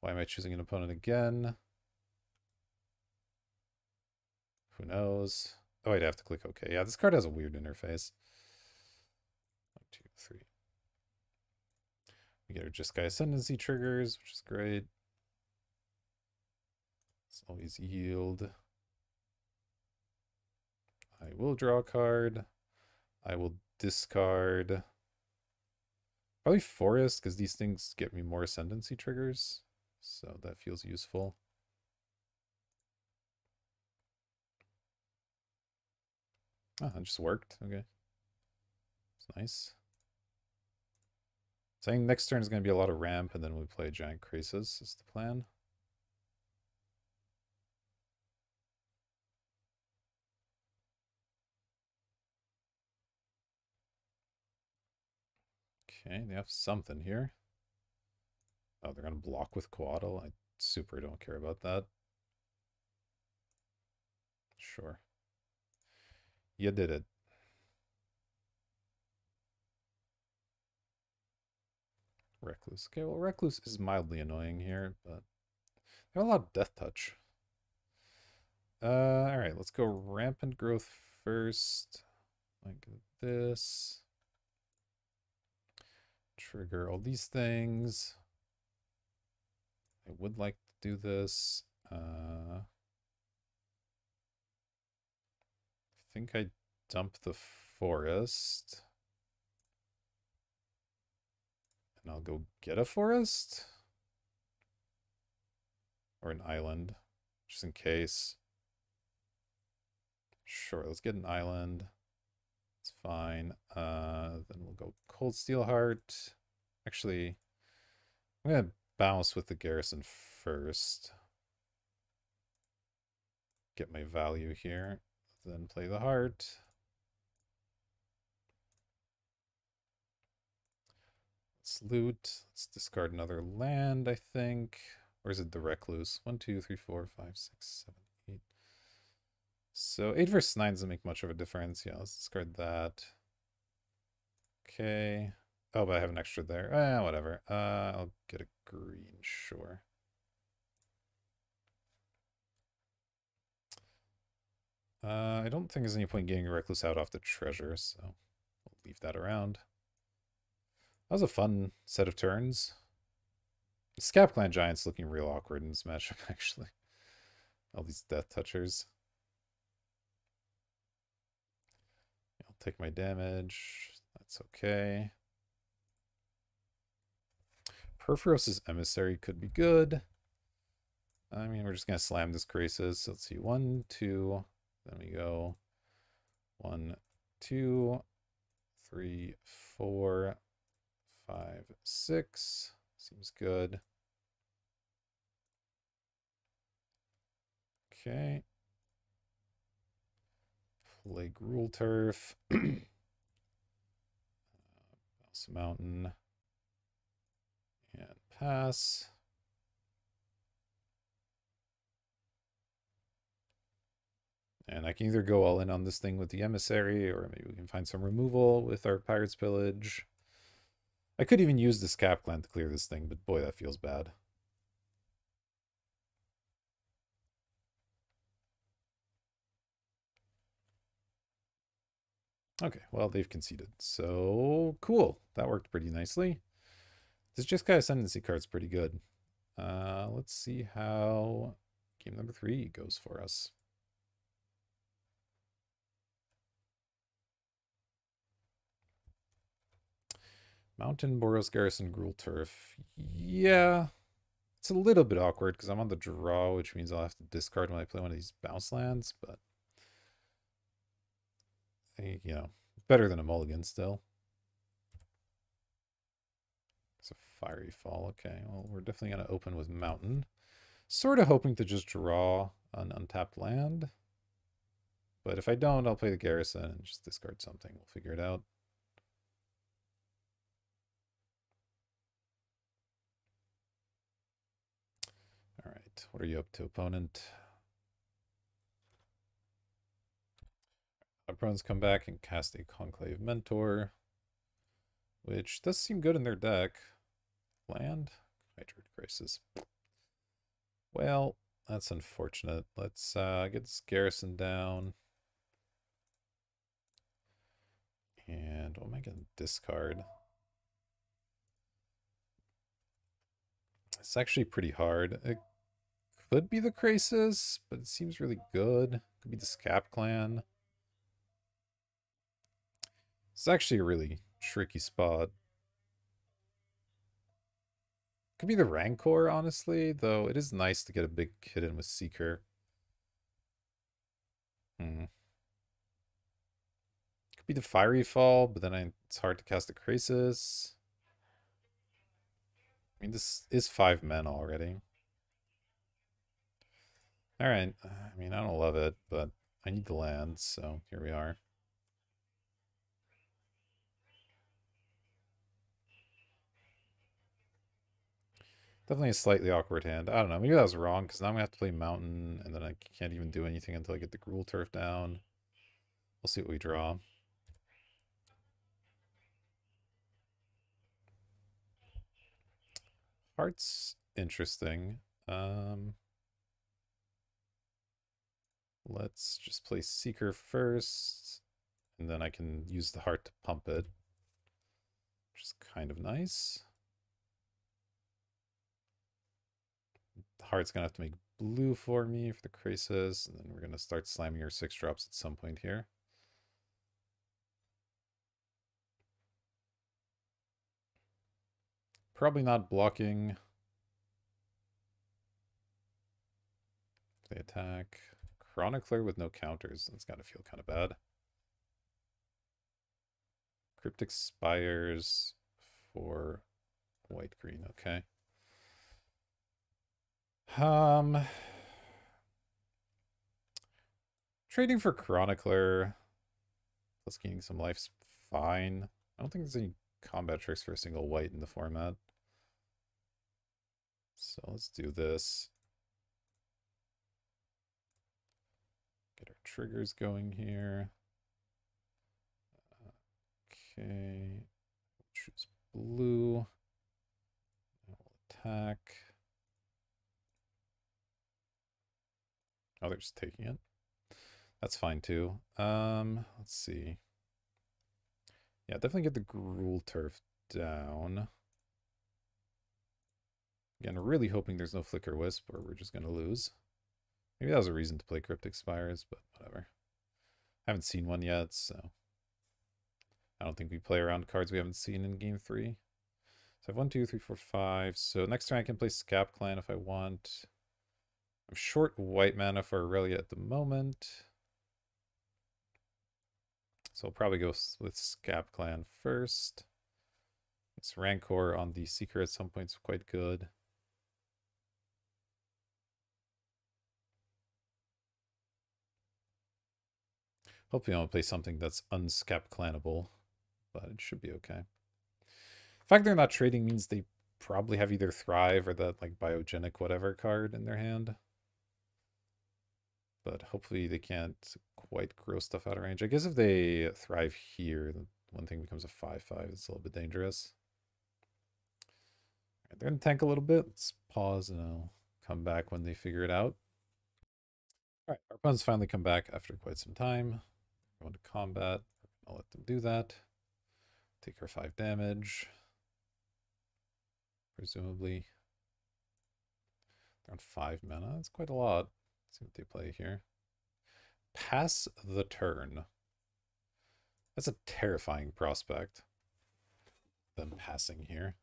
Why am I choosing an opponent again? Who knows? Oh, I'd have to click OK. Yeah, this card has a weird interface. 1, 2, 3. We get our Jeskai Ascendancy triggers, which is great. Let's always yield. I will draw a card. I will discard. Probably Forest, because these things get me more Ascendancy triggers. So that feels useful. Oh, that just worked. Okay. It's nice. Saying next turn is going to be a lot of ramp, and then we play Giant Krasis is the plan. Okay, they have something here. Oh, they're going to block with Coatl. I super don't care about that. Sure. You did it. Recluse. Okay, well, Recluse is mildly annoying here, but they have a lot of Death Touch. Alright, let's go Rampant Growth first. Like this. Trigger all these things. I would like to do this. I think I dump the forest. And I'll go get a forest? Or an island, just in case. Sure, let's get an island. It's fine. Then we'll go Cold Steel Heart. Actually, I'm gonna bounce with the Garrison first. Get my value here. Then play the heart. Let's loot. Let's discard another land, I think. Or is it the Recluse? 1, 2, 3, 4, 5, 6, 7, 8. So 8 versus 9 doesn't make much of a difference. Yeah, let's discard that. Okay. Oh, but I have an extra there. Whatever. I'll get a green, sure. I don't think there's any point getting a Recluse out off the treasure, so we'll leave that around. That was a fun set of turns. The Scab Clan Giant's looking real awkward in this matchup, actually. All these Death Touchers. I'll take my damage. That's okay. Perforos's Emissary could be good. I mean, we're just going to slam this Graces. So let's see. 1, 2. Then we go 1, 2, 3, 4, 5, 6. Seems good. Okay. Play Gruul Turf. Bounce Mountain. And pass. And I can either go all in on this thing with the Emissary, or maybe we can find some removal with our Pirate's Pillage. I could even use the Scab Clan to clear this thing, but boy, that feels bad. Okay, well, they've conceded. So, cool. That worked pretty nicely. This Jeskai Ascendancy card's pretty good. Let's see how game number 3 goes for us. Mountain, Boros Garrison, Gruul Turf. Yeah, it's a little bit awkward because I'm on the draw, which means I'll have to discard when I play one of these bounce lands, but you know, better than a mulligan still. It's a Fiery Fall. Okay, well, we're definitely going to open with Mountain. Sort of hoping to just draw an untapped land. But if I don't, I'll play the Garrison and just discard something. We'll figure it out. All right, what are you up to, opponent? Opponents come back and cast a Conclave Mentor, which does seem good in their deck. Land? Hydroid Graces. Well, that's unfortunate. Let's get this Garrison down. And what am I going to discard? It's actually pretty hard. It could be the Krasis, but it seems really good. Could be the Scab Clan. It's actually a really tricky spot. Could be the Rancor, honestly, though it is nice to get a big hit in with Seeker. Could be the Fiery Fall, but then it's hard to cast a Krasis. I mean, this is 5 men already. Alright, I mean, I don't love it, but I need the land, so here we are. Definitely a slightly awkward hand. I don't know, maybe that was wrong, because now I'm going to have to play Mountain, and then I can't even do anything until I get the Gruul Turf down. We'll see what we draw. Heart's interesting. Let's just play Seeker first, and then I can use the heart to pump it, which is kind of nice. The heart's gonna have to make blue for me for the Krasis, and then we're gonna start slamming your 6-drops at some point here. Probably not blocking. They attack. Chronicler with no counters. That's gotta feel kind of bad. Cryptic Spires for white-green, okay. Trading for Chronicler, plus gaining some life's fine. I don't think there's any combat tricks for a single white in the format. So let's do this. Get our triggers going here. Okay. Choose blue. We'll attack. Oh, they're just taking it. That's fine too. Let's see. Yeah, definitely get the Gruul Turf down. Again, really hoping there's no Flicker Wisp or we're just gonna lose. Maybe that was a reason to play Cryptic Spires, but whatever. I haven't seen one yet, so I don't think we play around cards we haven't seen in game 3. So I have 1, 2, 3, 4, 5. So next turn I can play Scap Clan if I want. I'm short white mana for Aurelia at the moment. So I'll probably go with Scap Clan first. This Rancor on the Seeker at some point is quite good. Hopefully I'll play something that's unscap clanable, but it should be okay. The fact they're not trading means they probably have either Thrive or that like biogenic whatever card in their hand. But hopefully they can't quite grow stuff out of range. I guess if they Thrive here, the one thing becomes a 5/5. It's a little bit dangerous. Right, they're going to tank a little bit. Let's pause and I'll come back when they figure it out. All right, our opponents finally come back after quite some time. Going to combat. I'll let them do that. Take our 5 damage. Presumably. They're on 5 mana. That's quite a lot. Let's see what they play here. Pass the turn. That's a terrifying prospect. Them passing here.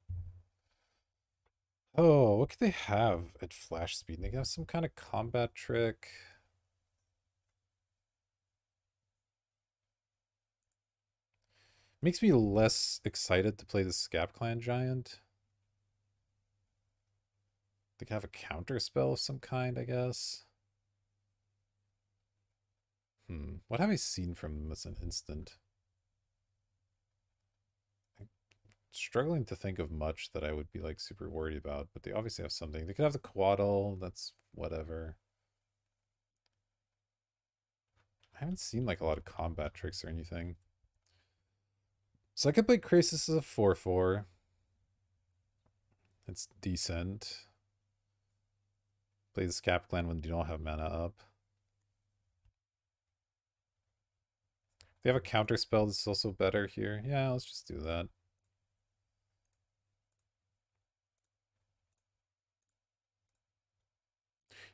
Oh, what could they have at flash speed? They have some kind of combat trick. Makes me less excited to play the Scap Clan Giant. They could have a counter spell of some kind, I guess. What have I seen from them as an instant? I'm struggling to think of much that I would be like super worried about, but they obviously have something. They could have the Quaddle, that's whatever. I haven't seen like a lot of combat tricks or anything. So I could play Krasis as a 4/4. It's decent. Play the Scap Clan when you don't have mana up. If they have a counter spell, this is also better here. Yeah, let's just do that.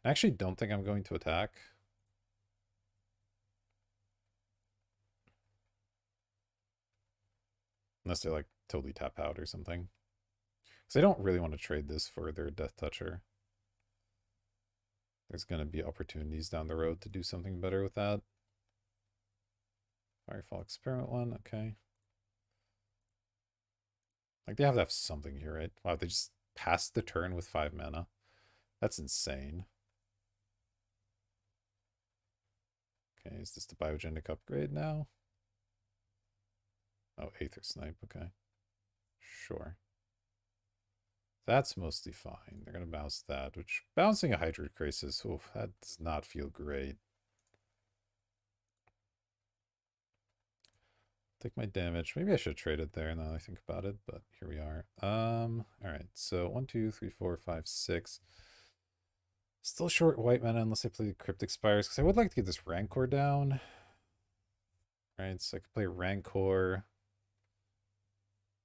I actually don't think I'm going to attack. Unless they like totally tap out or something. Because I don't really want to trade this for their Death Toucher. There's going to be opportunities down the road to do something better with that. Firefall Experiment 1, okay. Like they have to have something here, right? Wow, they just passed the turn with 5 mana. That's insane. Okay, is this the biogenic upgrade now? Oh, Aether Snipe, okay. Sure. That's mostly fine. They're going to bounce that, which bouncing a Hydroid Krasis, oof, that does not feel great. Take my damage. Maybe I should trade it there now that I think about it, but here we are. All right, so 1, 2, 3, 4, 5, 6. Still short white mana unless I play Cryptic Spires, because I would like to get this Rancor down. All right, so I could play Rancor.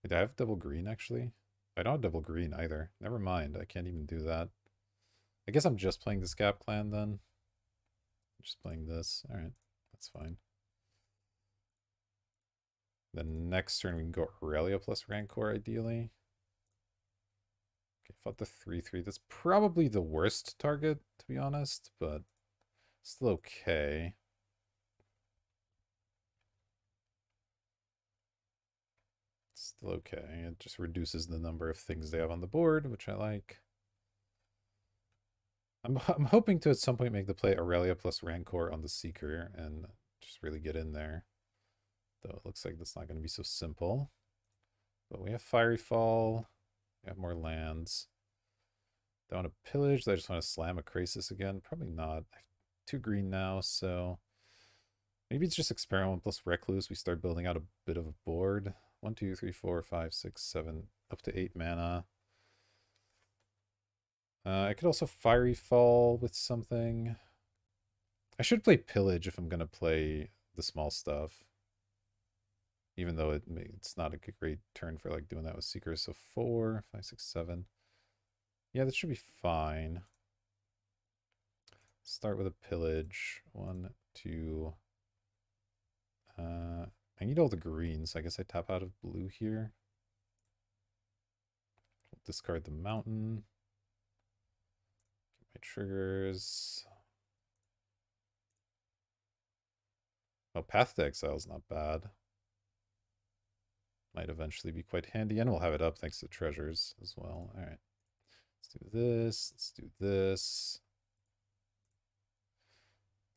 Wait, do I have double green, actually? I don't have double green either. Never mind, I can't even do that. I guess I'm just playing the Scap Clan then. Just playing this. All right, that's fine. Then next turn we can go Aurelia plus Rancor, ideally. Okay, fought the 3/3. That's probably the worst target, to be honest, but still okay. Still okay. It just reduces the number of things they have on the board, which I like. I'm hoping to at some point make the play Aurelia plus Rancor on the Seeker and just really get in there. Though it looks like that's not going to be so simple. But we have Fiery Fall. We have more lands. Do I want to pillage? Do I just want to slam a Krasis again? Probably not. I have 2 green now, so maybe it's just Experiment plus Recluse. We start building out a bit of a board. 1, 2, 3, 4, 5, 6, 7, up to 8 mana. I could also Fiery Fall with something. I should play Pillage if I'm going to play the small stuff. Even though it's not a great turn for like doing that with Seekers. So 4, 5, 6, 7. Yeah, that should be fine. Start with a Pillage. 1, 2. I need all the greens, so I guess I tap out of blue here. Discard the mountain. Get my triggers. Oh, Path to Exile is not bad. Might eventually be quite handy, and we'll have it up thanks to treasures as well. All right. Let's do this. Let's do this.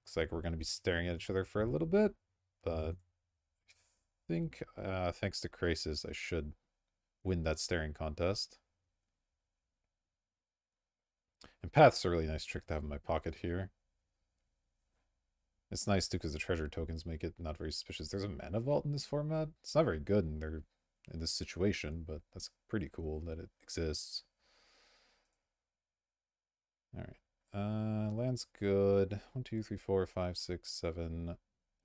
Looks like we're going to be staring at each other for a little bit, but I think thanks to Krasis, I should win that staring contest. And Path's a really nice trick to have in my pocket here. It's nice too because the treasure tokens make it not very suspicious. There's a mana vault in this format. It's not very good in this situation, but that's pretty cool that it exists. All right. Land's good. 1, 2, 3, 4, 5, 6, 7,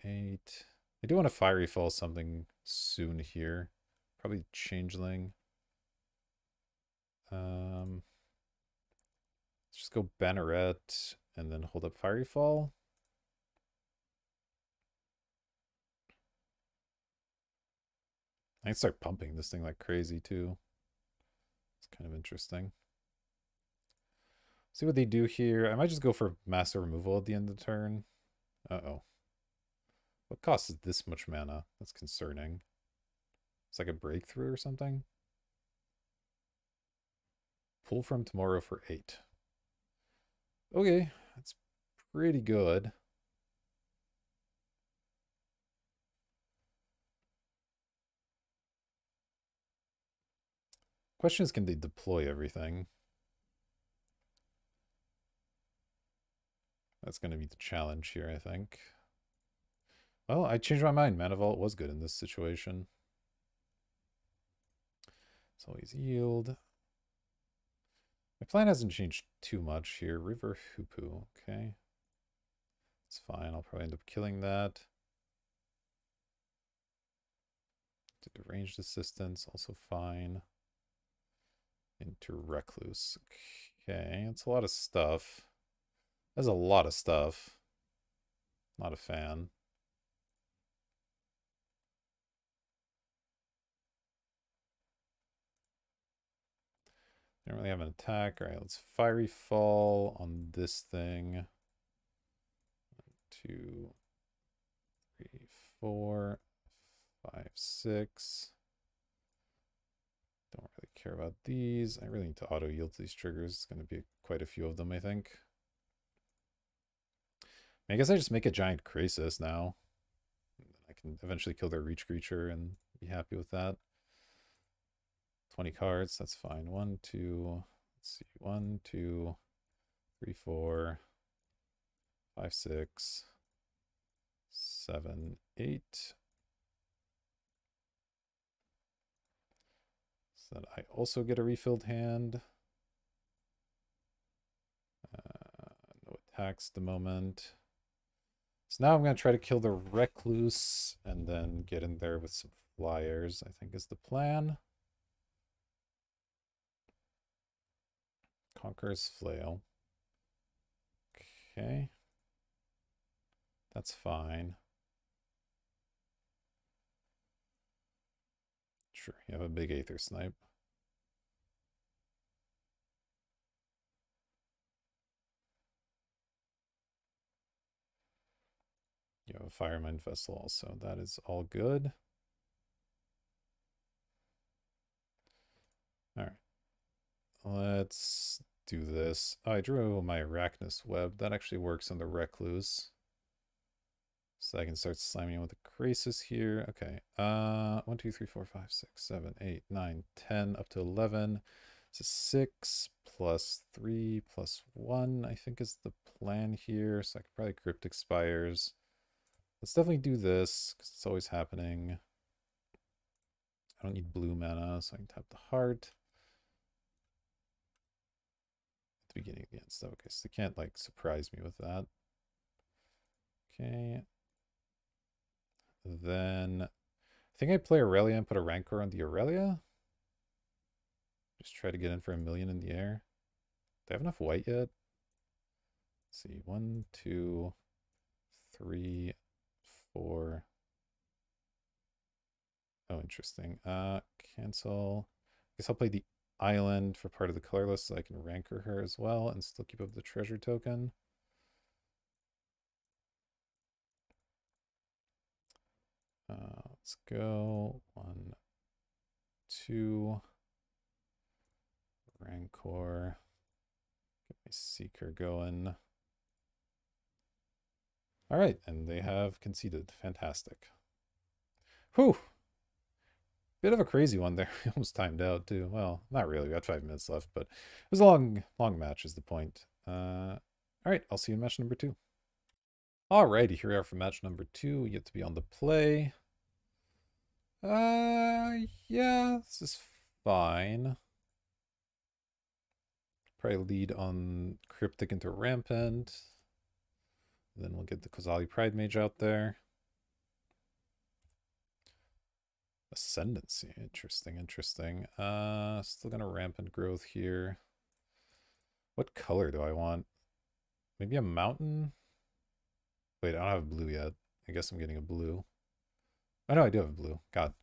8. I do want to Fiery Fall something soon here. Probably Changeling. Let's just go Banneret and then hold up Fiery Fall. I can start pumping this thing like crazy too. It's kind of interesting. See what they do here. I might just go for master removal at the end of the turn. Uh-oh. What costs this much mana? That's concerning. It's like a breakthrough or something. Pull from tomorrow for 8. Okay, that's pretty good. Question is, can they deploy everything? That's going to be the challenge here, I think. Well, I changed my mind. Mana Vault was good in this situation. It's always yield. My plan hasn't changed too much here. River Hoopu, okay. It's fine. I'll probably end up killing that. Did ranged assistance, also fine. Into Recluse. Okay, that's a lot of stuff. That's a lot of stuff. Not a fan. Don't really have an attack. All right, let's Fiery Fall on this thing. 1, 2, 3, 4, 5, 6. Don't really care about these. I really need to auto yield to these triggers. It's going to be quite a few of them, I think. I guess I just make a giant Krasis now. I can eventually kill their reach creature and be happy with that. 20 cards, that's fine. 1, 2, let's see. 1, 2, 3, 4, 5, 6, 7, 8. So that I also get a refilled hand. No attacks at the moment. So now I'm going to try to kill the Recluse and then get in there with some flyers, I think is the plan. Conqueror's Flail. Okay. That's fine. Sure, you have a big Aether Snipe. You have a Firemind Vessel also. That is all good. All right. Let's do this. Oh, I drew my Arachnus web. That actually works on the Recluse. So I can start slamming with the Krasis here. Okay. 1, 2, 3, 4, 5, 6, 7, 8, 9, 10, up to 11. So 6 plus 3 plus 1, I think is the plan here. So I could probably Cryptic Spires. Let's definitely do this, because it's always happening. I don't need blue mana, so I can tap the heart. At the beginning of the end stuff. Okay, so they can't, like, surprise me with that. Okay. Then, I think I play Aurelia and put a Rancor on the Aurelia. Just try to get in for 1,000,000 in the air. Do I have enough white yet? Let's see, 1, 2, 3, 4. Oh, interesting. Cancel. I guess I'll play the island for part of the colorless so I can rancor her as well and still keep up the treasure token. Let's go 1, 2, rancor. Get my seeker going. All right, and they have conceded. Fantastic. Whew. Bit of a crazy one there. We almost timed out too. Well, not really. We got 5 minutes left, but it was a long match is the point. All right, I'll see you in match number 2. Alrighty, here we are for match number 2. We get to be on the play. Yeah, this is fine. Probably lead on Cryptic into Rampant. Then we'll get the Kozali Pride Mage out there. Ascendancy, interesting. Still gonna Rampant Growth here. What color do I want? Maybe a mountain? Wait, I don't have blue yet. I guess I'm getting a blue. Oh no, I do have blue. God.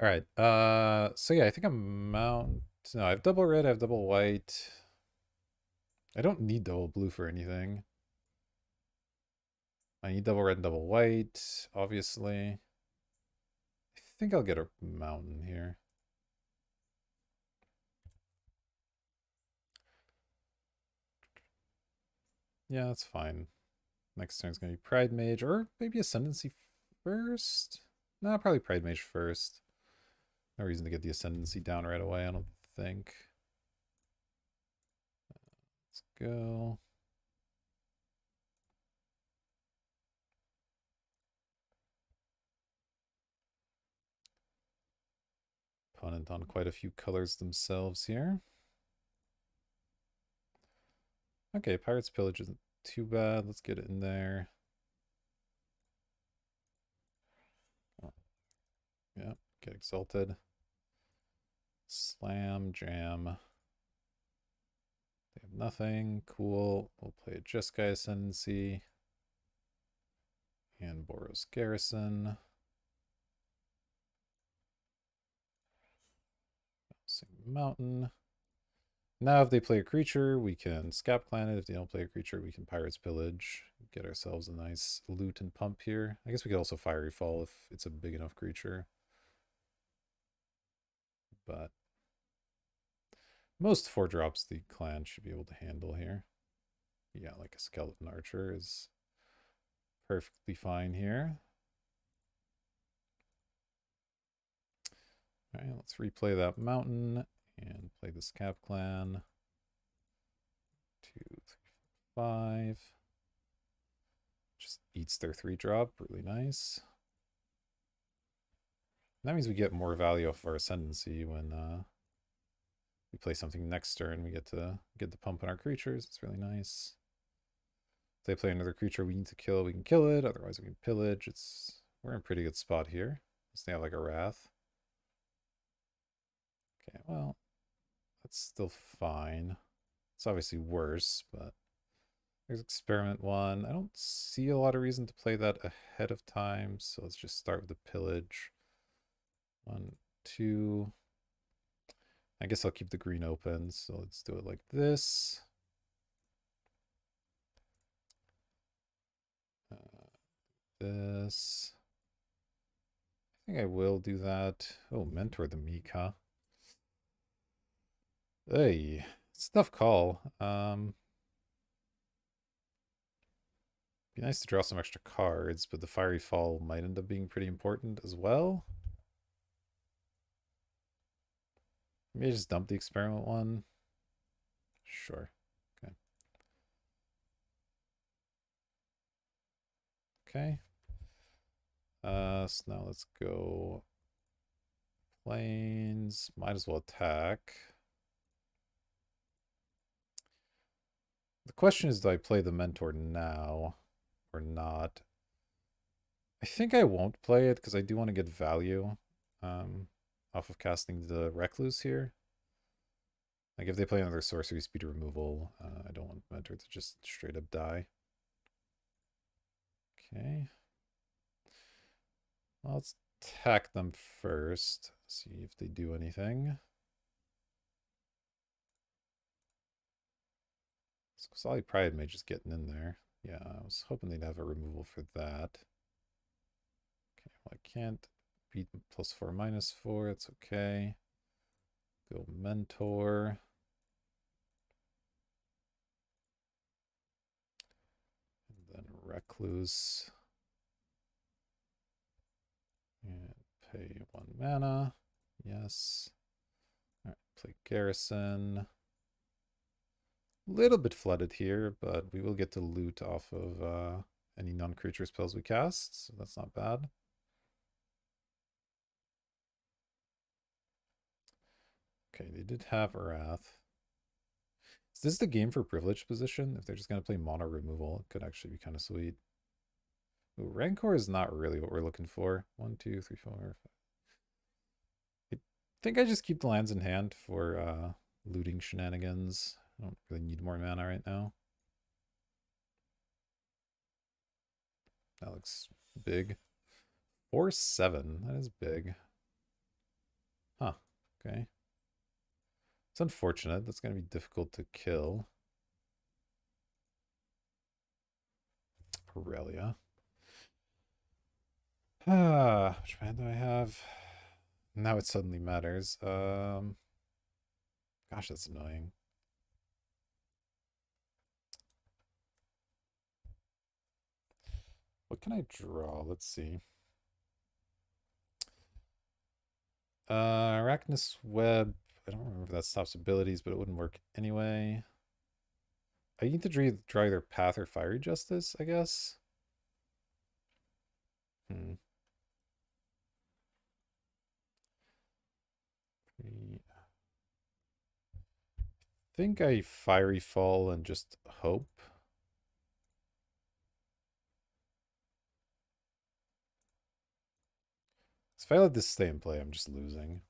Alright, so yeah, I think I'm mount. No, I have double red, I have double white. I don't need double blue for anything. I need double red and double white, obviously. I think I'll get a mountain here. Yeah, that's fine. Next turn's gonna be Pride Mage, or maybe Ascendancy first? No, probably Pride Mage first. No reason to get the Ascendancy down right away, I don't think. Let's go. Opponent on quite a few colors themselves here. Okay, Pirate's Pillage isn't too bad. Let's get it in there. Oh, yeah, get Exalted. Slam, Jam. They have nothing. Cool. We'll play a Jeskai Ascendancy. And Boros Garrison. Mountain. Now if they play a creature, we can Scap Clan it. If they don't play a creature, we can Pirate's Pillage. Get ourselves a nice loot and pump here. I guess we could also Fiery Fall if it's a big enough creature. But most 4-drops the clan should be able to handle here. Yeah, like a Skeleton Archer is perfectly fine here. All right, let's replay that mountain and play the Scap Clan. 2, 3, 5. Just eats their 3-drop, really nice. And that means we get more value off our Ascendancy when we play something next turn. We get to get the pump on our creatures. It's really nice. If they play another creature we need to kill, we can kill it. Otherwise, we can pillage. We're in a pretty good spot here. Let's have like a Wrath. Okay, well, that's still fine. It's obviously worse, but there's Experiment 1. I don't see a lot of reason to play that ahead of time, so let's just start with the pillage. 1, 2. I guess I'll keep the green open, so let's do it like this. This. I think I will do that. Oh, Mentor the Meek, huh? Hey, it's a tough call. Be nice to draw some extra cards, but the Fiery Fall might end up being pretty important as well. Maybe I just dump the experiment one. Sure. Okay. Okay. So now let's go planes. Might as well attack. The question is, do I play the Mentor now or not? I think I won't play it because I do want to get value off of casting the Recluse here. Like if they play another sorcery speed removal, I don't want Mentor to just straight up die. Okay. Well, let's attack them first. See if they do anything. Solid Pride Mage is getting in there. Yeah, I was hoping they'd have a removal for that. Okay, well, I can't beat +4, -4. It's okay. Go Mentor. And then Recluse. And pay 1 mana. Yes. Alright, play Garrison. Little bit flooded here, but we will get to loot off of any non-creature spells we cast, so that's not bad. Okay, they did have Wrath. Is this the game for privileged position? If they're just going to play mono removal, it could actually be kind of sweet. Ooh, Rancor is not really what we're looking for. 1, 2, 3, 4, 5. I think I just keep the lands in hand for looting shenanigans. I don't really need more mana right now. That looks big. 4/7. That is big. Huh. Okay. It's unfortunate. That's going to be difficult to kill. Aurelia. Which man do I have? Now it suddenly matters. Gosh, that's annoying. What can I draw? Let's see. Arachnus Web. I don't remember if that stops abilities, but it wouldn't work anyway. I need to draw either Path or Fiery Justice, I guess. Hmm. Think I Fiery Fall and just hope. So if I let this stay in play, I'm just losing.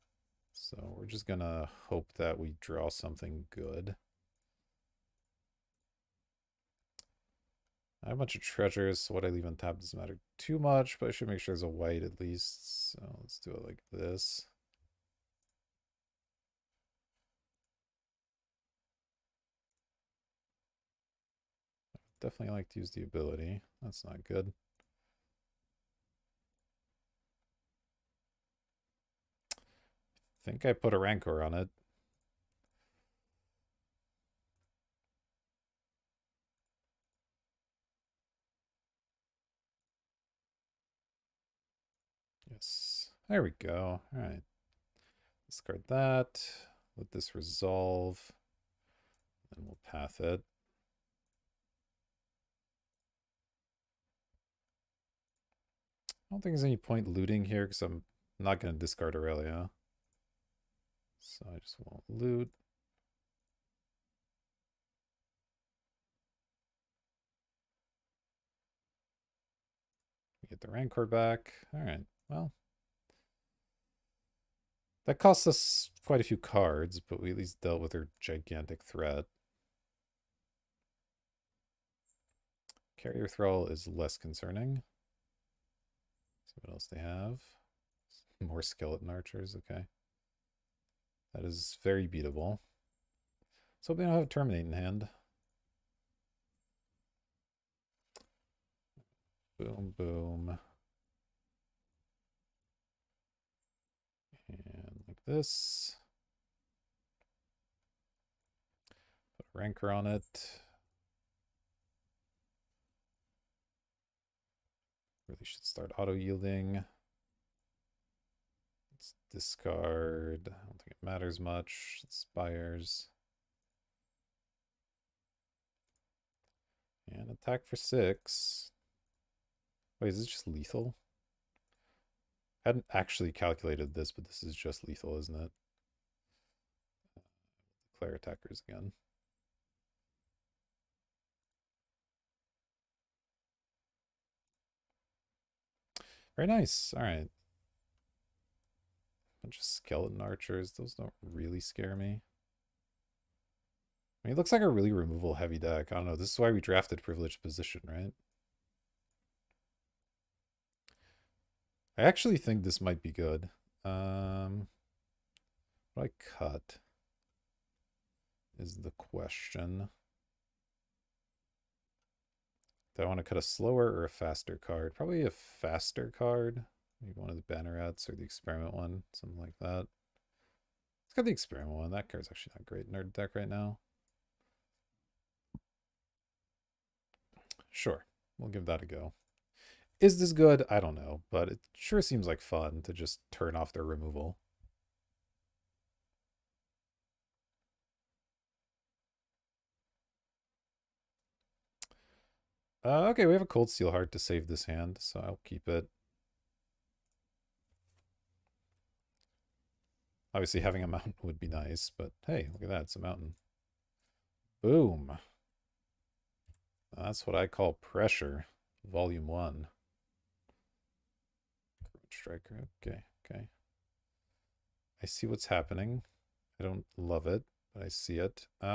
So we're just gonna hope that we draw something good. I have a bunch of treasures, so what I leave on top doesn't matter too much, but I should make sure there's a white at least. So let's do it like this. Definitely like to use the ability. That's not good. I think I put a Rancor on it. Yes. There we go. All right. Discard that. Let this resolve. And we'll path it. I don't think there's any point looting here because I'm not going to discard Aurelia. So I just won't loot. We get the Rancor back. All right. Well, that cost us quite a few cards, but we at least dealt with her gigantic threat. Carrier Thrall is less concerning. See what else they have. More skeleton archers, okay. That is very beatable. So they don't have a Terminate in hand. Boom, boom. And like this. Rancor on it. Really should start auto-yielding. Let's discard. I don't think it matters much. Spires. And attack for 6. Wait, is this just lethal? I hadn't actually calculated this, but this is just lethal, isn't it? Declare attackers again. Very nice. All right. Bunch of skeleton archers. Those don't really scare me. I mean, it looks like a really removal heavy deck. I don't know. This is why we drafted privileged position, right? I actually think this might be good. What I cut is the question. Do I want to cut a slower or a faster card? Probably a faster card. Maybe one of the bannerets or the experiment one, something like that. Let's got the experiment one. That card's actually not great in our deck right now. Sure, we'll give that a go. Is this good? I don't know, but it sure seems like fun to just turn off their removal. Okay, we have a Cold Steel Heart to save this hand, so I'll keep it. Obviously, having a mountain would be nice, but hey, look at that. It's a mountain. Boom. That's what I call pressure. Volume 1. Striker. Okay, okay. I see what's happening. I don't love it, but I see it. So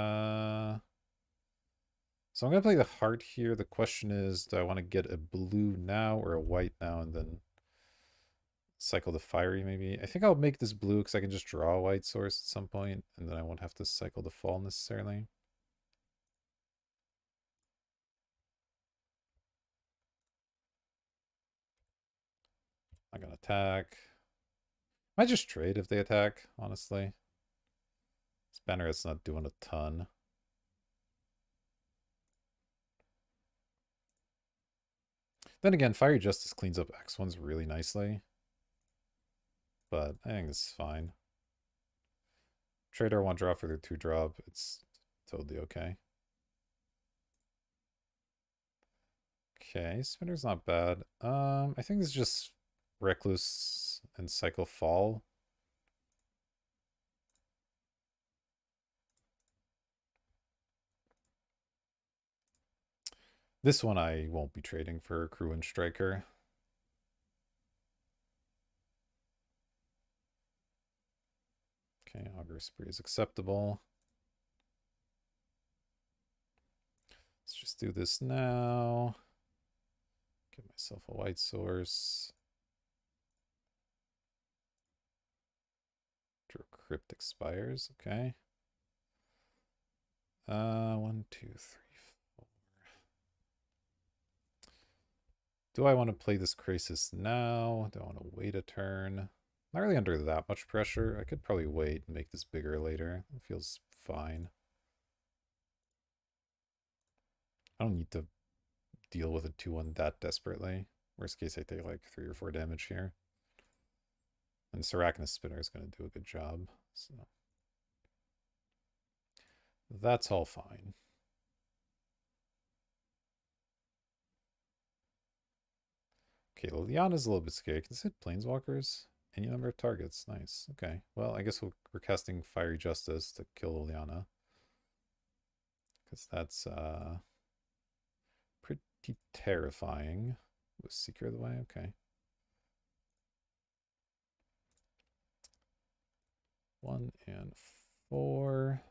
I'm going to play the heart here. The question is, do I want to get a blue now or a white now and then cycle the fiery maybe? I think I'll make this blue because I can just draw a white source at some point and then I won't have to cycle the fall necessarily. I'm going to attack. Might just trade if they attack, honestly. This banneret's not doing a ton. Then again, Fiery Justice cleans up X1s really nicely. But I think it's fine. Trader 1 drop for their 2 drop. It's totally okay. Okay, Spinner's not bad. I think it's just Recluse and Cycle Fall. This one I won't be trading for Crew and Striker. Okay, Augur Spree is acceptable. Let's just do this now. Give myself a white source. Draw Crypt expires, okay. 1, 2, 3, 4. Do I want to play this Crisis now? Do I want to wait a turn? Not really under that much pressure. I could probably wait and make this bigger later. It feels fine. I don't need to deal with a 2-1 that desperately. Worst case, I take like 3 or 4 damage here. And Sarachnis Spinner is going to do a good job. So that's all fine. Okay, Liliana's a little bit scary. Can this hit Planeswalkers? Any number of targets. Nice. Okay. Well, I guess we're casting Fiery Justice to kill Liliana. Because that's pretty terrifying. Was Seeker of the Way? Okay. 1 and 4.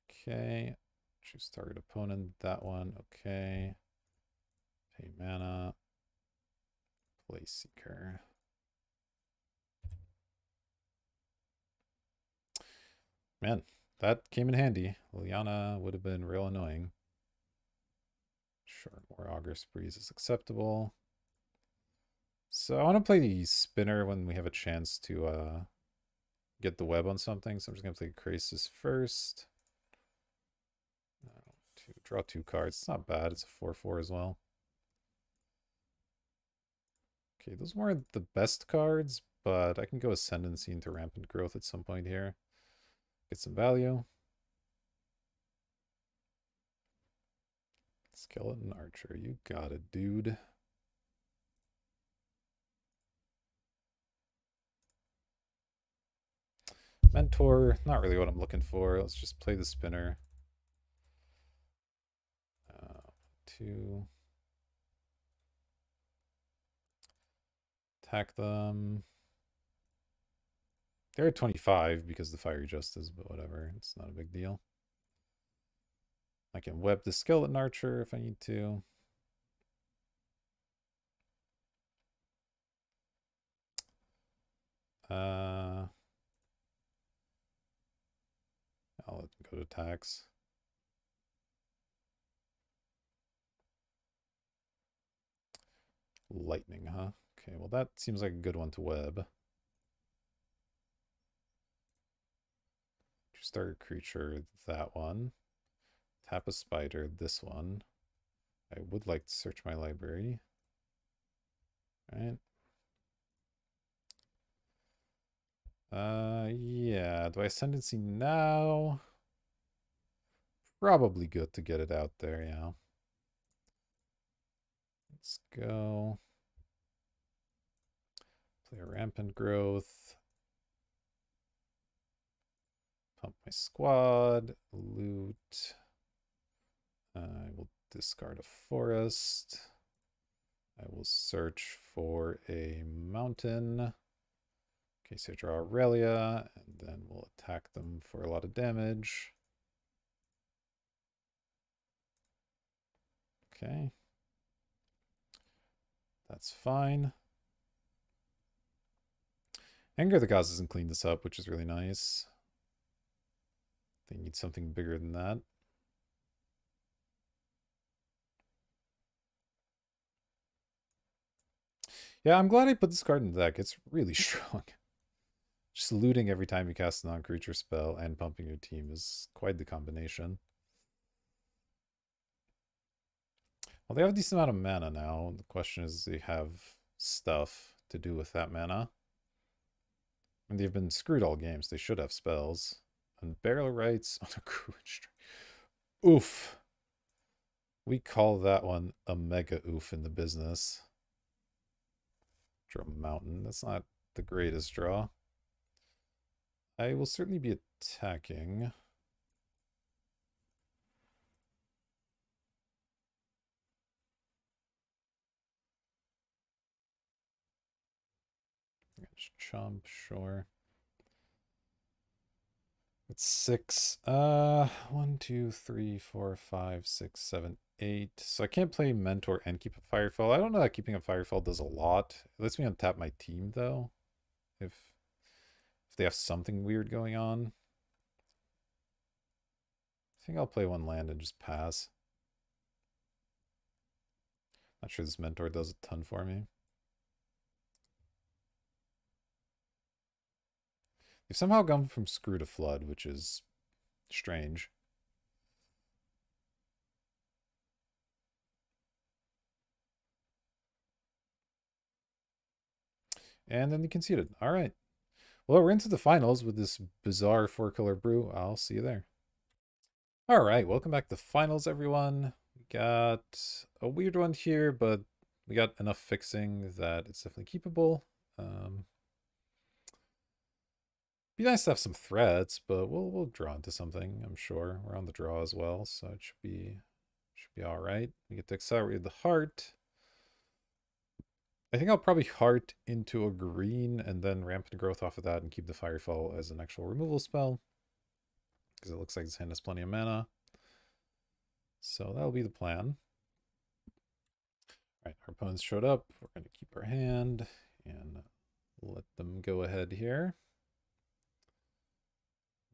Okay. Choose target opponent. That one. Okay. Pay mana. Play Seeker. Man, that came in handy. Liliana would have been real annoying. Sure, more Augur Sprees is acceptable. So I want to play the Spinner when we have a chance to get the web on something. So I'm just going to play Crisis first. Draw 2 cards. It's not bad. It's a 4/4 as well. Okay, those weren't the best cards, but I can go Ascendancy into Rampant Growth at some point here. Get some value. Skeleton Archer, you got it, dude. Mentor, not really what I'm looking for. Let's just play the spinner. 2. Attack them. They're at 25 because the Fiery Justice, but whatever. It's not a big deal. I can web the Skeleton Archer if I need to. I'll let them go to attacks. Lightning, huh? Okay, well that seems like a good one to web. Start a creature, that one. Tap a spider, this one. I would like to search my library. Right. Yeah. Do I Ascendancy now? Probably good to get it out there, yeah. Let's go. Play a Rampant Growth. Pump my squad. Loot. I will discard a forest. I will search for a mountain. Okay, so draw Aurelia, and then we'll attack them for a lot of damage. Okay. That's fine. Anger of the Gods doesn't clean this up, which is really nice. They need something bigger than that. Yeah, I'm glad I put this card in the deck. It's really strong. Just looting every time you cast a non-creature spell and pumping your team is quite the combination. Well, they have a decent amount of mana now. The question is, they have stuff to do with that mana. And they've been screwed all games. They should have spells. And barrel rights on a Cruin String. Oof. We call that one a mega oof in the business. Draw Mountain. That's not the greatest draw. I will certainly be attacking. Just chomp, sure. It's 6. 1, 2, 3, 4, 5, 6, 7, 8. So I can't play Mentor and keep a Firefall. I don't know that keeping a Firefall does a lot. It lets me untap my team though. If they have something weird going on. I think I'll play one land and just pass. Not sure this Mentor does a ton for me. They've somehow gone from Screw to Flood, which is strange. And then they conceded. All right. Well, we're into the finals with this bizarre 4-color brew. I'll see you there. All right. Welcome back to the finals, everyone. We got a weird one here, but we got enough fixing that it's definitely keepable. Be nice to have some threats, but we'll draw into something, I'm sure. We're on the draw as well, so it should be all right. We get to accelerate the heart. I think I'll probably heart into a green and then rampant growth off of that and keep the Firefall as an actual removal spell. Because it looks like his hand has plenty of mana. So that'll be the plan. All right, our opponents showed up. We're going to keep our hand and let them go ahead here.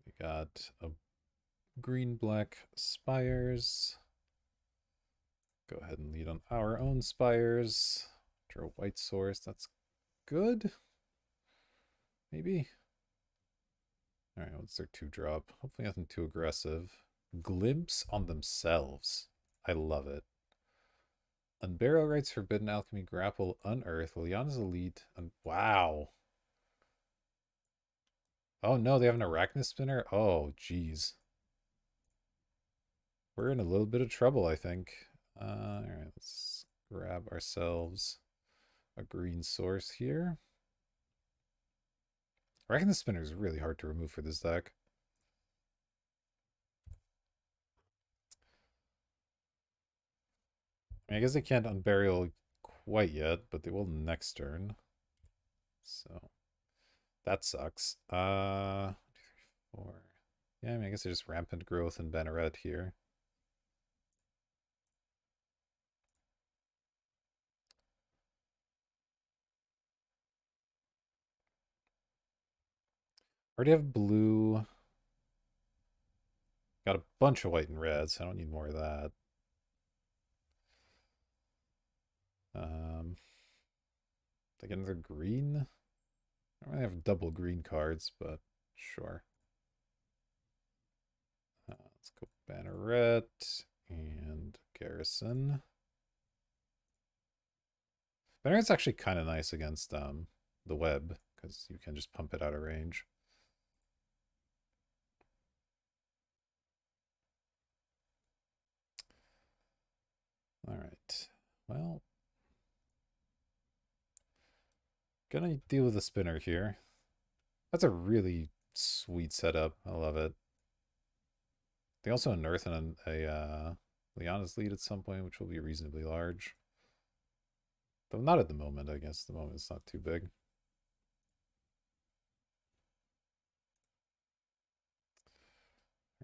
We got a green-black spires. Go ahead and lead on our own spires. Draw a white source. That's good. Maybe. Alright, what's their 2-drop? Hopefully nothing too aggressive. Glimpse on themselves. I love it. Unbarrow writes Forbidden Alchemy, Grapple, Unearth, Liliana's Elite, and wow. Oh no, they have an Arachnid Spinner? Oh, jeez. We're in a little bit of trouble, I think. Alright, let's grab ourselves a green source here. Arachnid Spinner is really hard to remove for this deck. I guess they can't unburial quite yet, but they will next turn. So that sucks. 4. Yeah, I mean, I guess there's just Rampant Growth and Banneret here. Already have blue. Got a bunch of white and red, so I don't need more of that. They get another green. I don't really have double green cards, but sure. Let's go Banneret and Garrison. Banneret's actually kind of nice against the web, because you can just pump it out of range. Alright. Well, gonna deal with the spinner here. That's a really sweet setup. I love it. They also unearth and a Liana's lead at some point, which will be reasonably large. Though not at the moment, I guess. The moment it's not too big.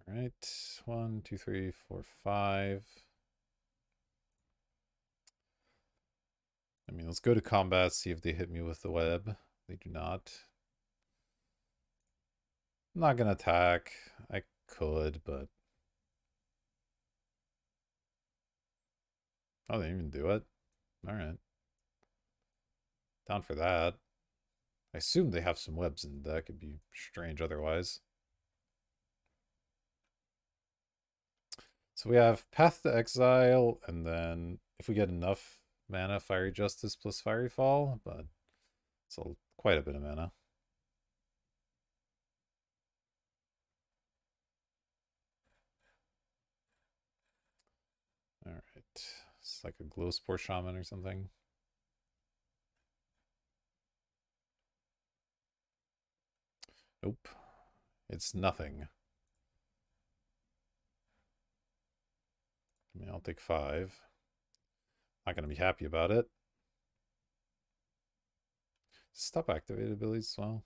All right. 1, 2, 3, 4, 5. I mean, let's go to combat, see if they hit me with the web. They do not. I'm not gonna attack. I could, but oh, they didn't even do it. All right. Down for that. I assume they have some webs in the deck. It'd be strange otherwise. So we have Path to Exile, and then if we get enough mana, Fiery Justice plus Fiery Fall, but it's quite a bit of mana. All right. It's like a Glow Spore Shaman or something. Nope. It's nothing. I mean, I'll take 5. Not going to be happy about it. Stop activated abilities as well.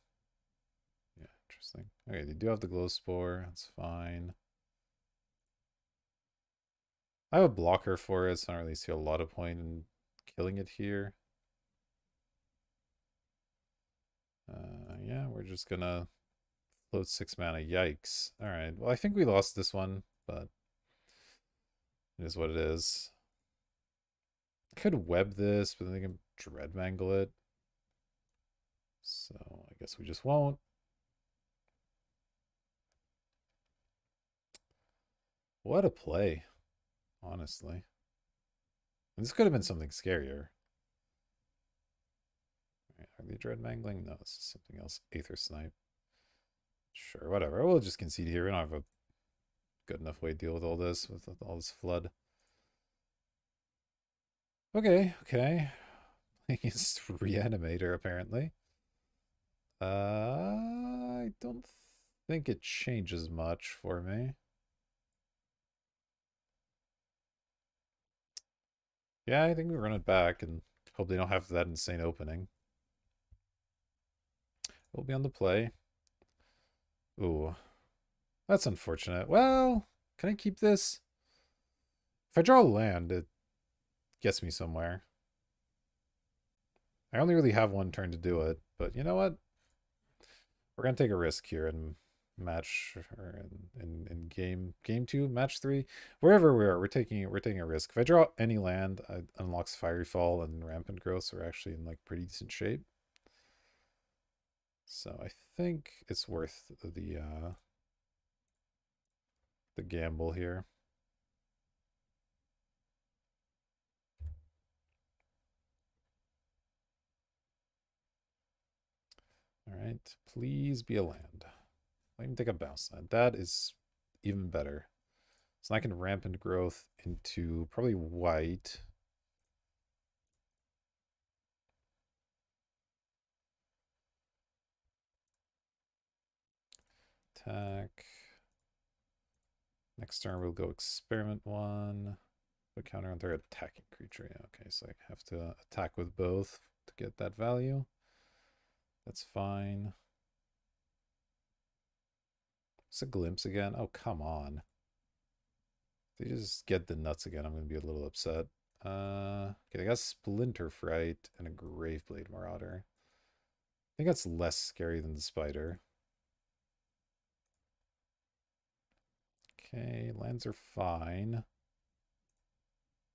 Yeah, interesting. Okay, they do have the Glow Spore. That's fine. I have a blocker for it, so I don't really see a lot of point in killing it here. Yeah, we're just gonna float 6 mana. Yikes. Alright, well, I think we lost this one, but it is what it is. I could web this, but then they can dread mangle it. So I guess we just won't. What a play, honestly. And this could have been something scarier. Right, are they dread mangling? No, this is something else. Aether Snipe. Sure, whatever. We'll just concede here. We don't have a good enough way to deal with all this, with all this flood. Okay, okay. Against Reanimator, apparently. I don't think it changes much for me. Yeah, I think we run it back and hope they don't have that insane opening. We'll be on the play. Ooh, that's unfortunate. Well, can I keep this? If I draw land, it gets me somewhere. I only really have one turn to do it, but you know what? We're gonna take a risk here and match or in game 2, match 3, wherever we are, we're taking a risk. If I draw any land, it unlocks Fiery Fall and Rampant Growth, so we're actually in like pretty decent shape. So I think it's worth the gamble here. All right, please be a land. I can take a bounce land. That is even better. So I can ramp into growth into probably white. Attack. Next turn we'll go experiment one. Put counter on their attacking creature. Yeah, okay, so I have to attack with both to get that value. That's fine. It's a glimpse again. Oh, come on. If they just get the nuts again, I'm going to be a little upset. Okay, they got Splinter Fright and a Graveblade Marauder. I think that's less scary than the Spider. Okay, lands are fine.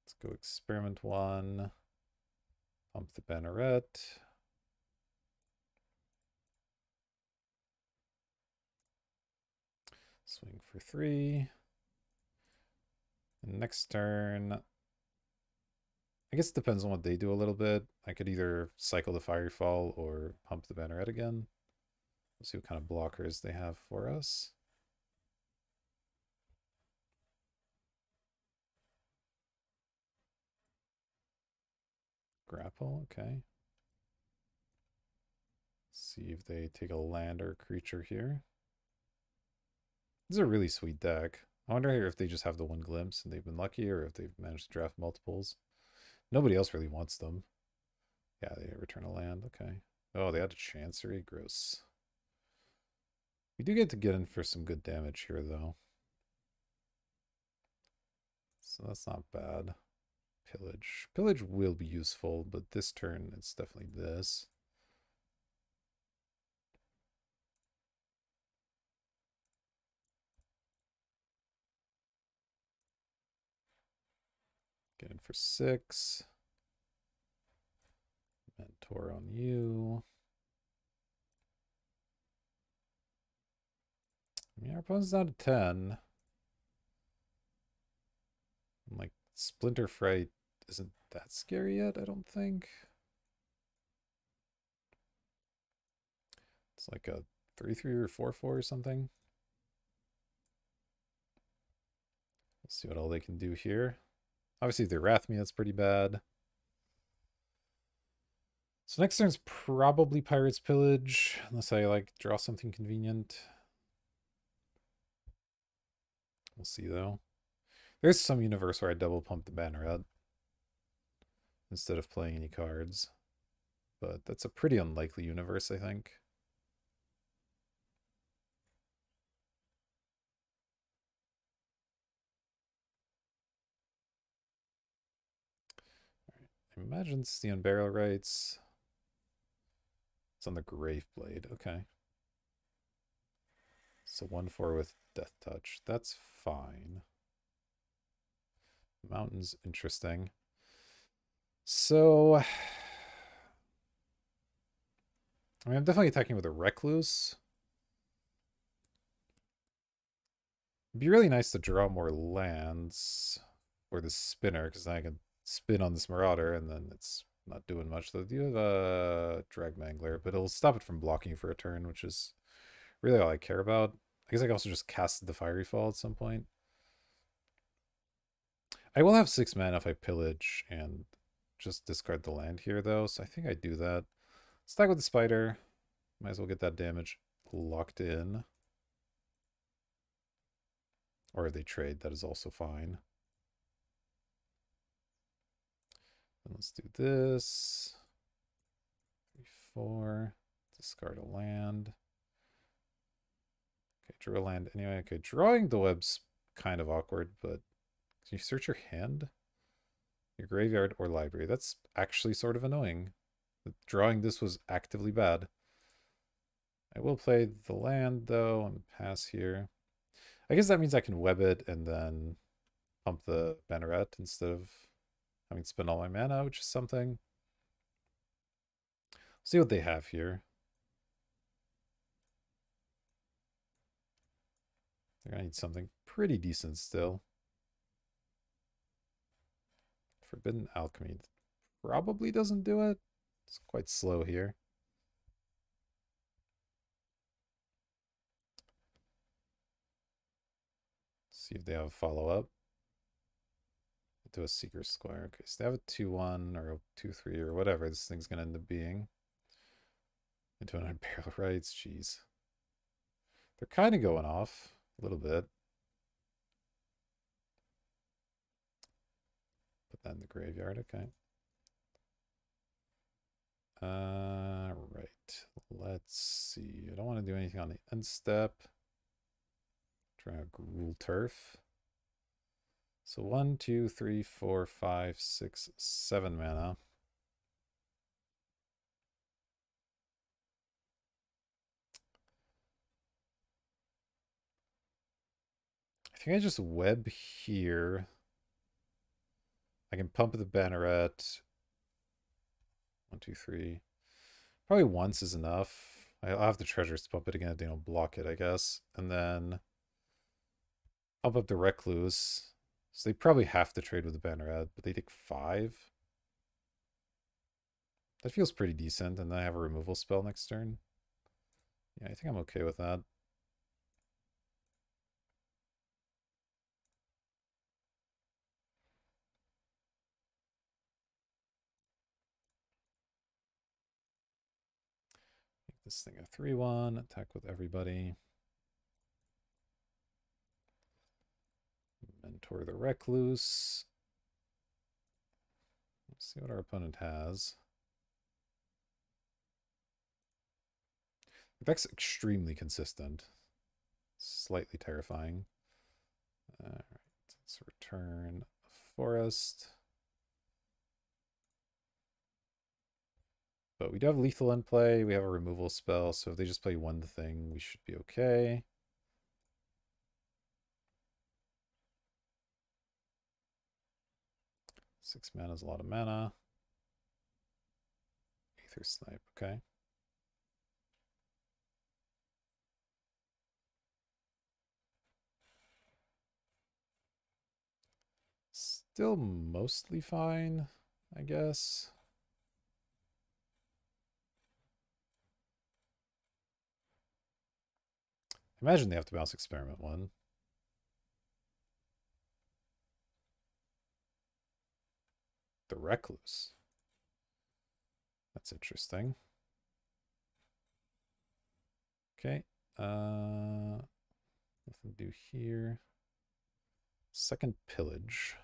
Let's go experiment one. Pump the Banneret. Swing for 3. And next turn, I guess it depends on what they do a little bit. I could either cycle the Firefall or pump the Banneret again. Let's see what kind of blockers they have for us. Grapple, okay. See if they take a land or a creature here. This is a really sweet deck. I wonder if they just have the one glimpse and they've been lucky, or if they've managed to draft multiples. Nobody else really wants them. Yeah, they return a land, okay. Oh, they had a Chancery, gross. We do get in for some good damage here, though. So that's not bad. Pillage. Pillage will be useful, but this turn it's definitely this. Get in for 6. Mentor on you. I mean, our opponent's down to 10. Like, Splinter Fright isn't that scary yet, I don't think. It's like a 3/3 or 4/4 or something. Let's see what all they can do here. Obviously, if they Wrath me, that's pretty bad. So next turn's probably Pirate's Pillage, unless I like draw something convenient. We'll see though. There's some universe where I double pump the Banneret instead of playing any cards, but that's a pretty unlikely universe, I think. I imagine it's the Unburial Rights. It's on the Graveblade. Okay. So 1/4 with Death Touch. That's fine. Mountain's interesting. So, I mean, I'm definitely attacking with a Recluse. It'd be really nice to draw more lands for the spinner, because then I can spin on this Marauder, and then it's not doing much. Though, do you have a Drag Mangler? But it'll stop it from blocking for a turn, which is really all I care about. I guess I can also just cast the Fiery Fall at some point. I will have 6 mana if I pillage and just discard the land here, though, so I think I do that. Stack with the Spider. Might as well get that damage locked in. Or if they trade, that is also fine. And let's do this. 3, 4. Discard a land. Okay, draw a land anyway. Okay, drawing the web's kind of awkward, but can you search your hand? Your graveyard or library? That's actually sort of annoying. Drawing this was actively bad. I will play the land, though, and pass here. I guess that means I can web it and then pump the Banneret instead of having to spend all my mana, which is something. See what they have here. They're gonna need something pretty decent still. Forbidden Alchemy probably doesn't do it. It's quite slow here. See if they have a follow-up. Do a Seeker Square. Okay, so they have a 2-1 or a 2-3 or whatever this thing's gonna end up being. Into an Imperial Rights, jeez. They're kind of going off a little bit. Put that in the graveyard, okay. Right. Let's see. I don't want to do anything on the end step. Try to Gruul Turf. So 1, 2, 3, 4, 5, 6, 7 mana. I think I just web here. I can pump the Banneret. 1, 2, 3. Probably once is enough. I'll have the treasures to pump it again if they don't block it, I guess. And then pump up the Recluse. So they probably have to trade with the Banneret, but they take 5. That feels pretty decent. And then I have a removal spell next turn. Yeah, I think I'm okay with that. Make this thing a 3-1. Attack with everybody. Mentor the Recluse. Let's see what our opponent has. The deck's extremely consistent. Slightly terrifying. Alright, let's return a forest. But we do have lethal in play. We have a removal spell, so if they just play one thing, we should be okay. Six mana is a lot of mana. Aether Snipe, okay. Still mostly fine, I guess. Imagine they have to bounce Experiment 1. The Recluse. That's interesting. Okay. Nothing to do here. Second Pillage.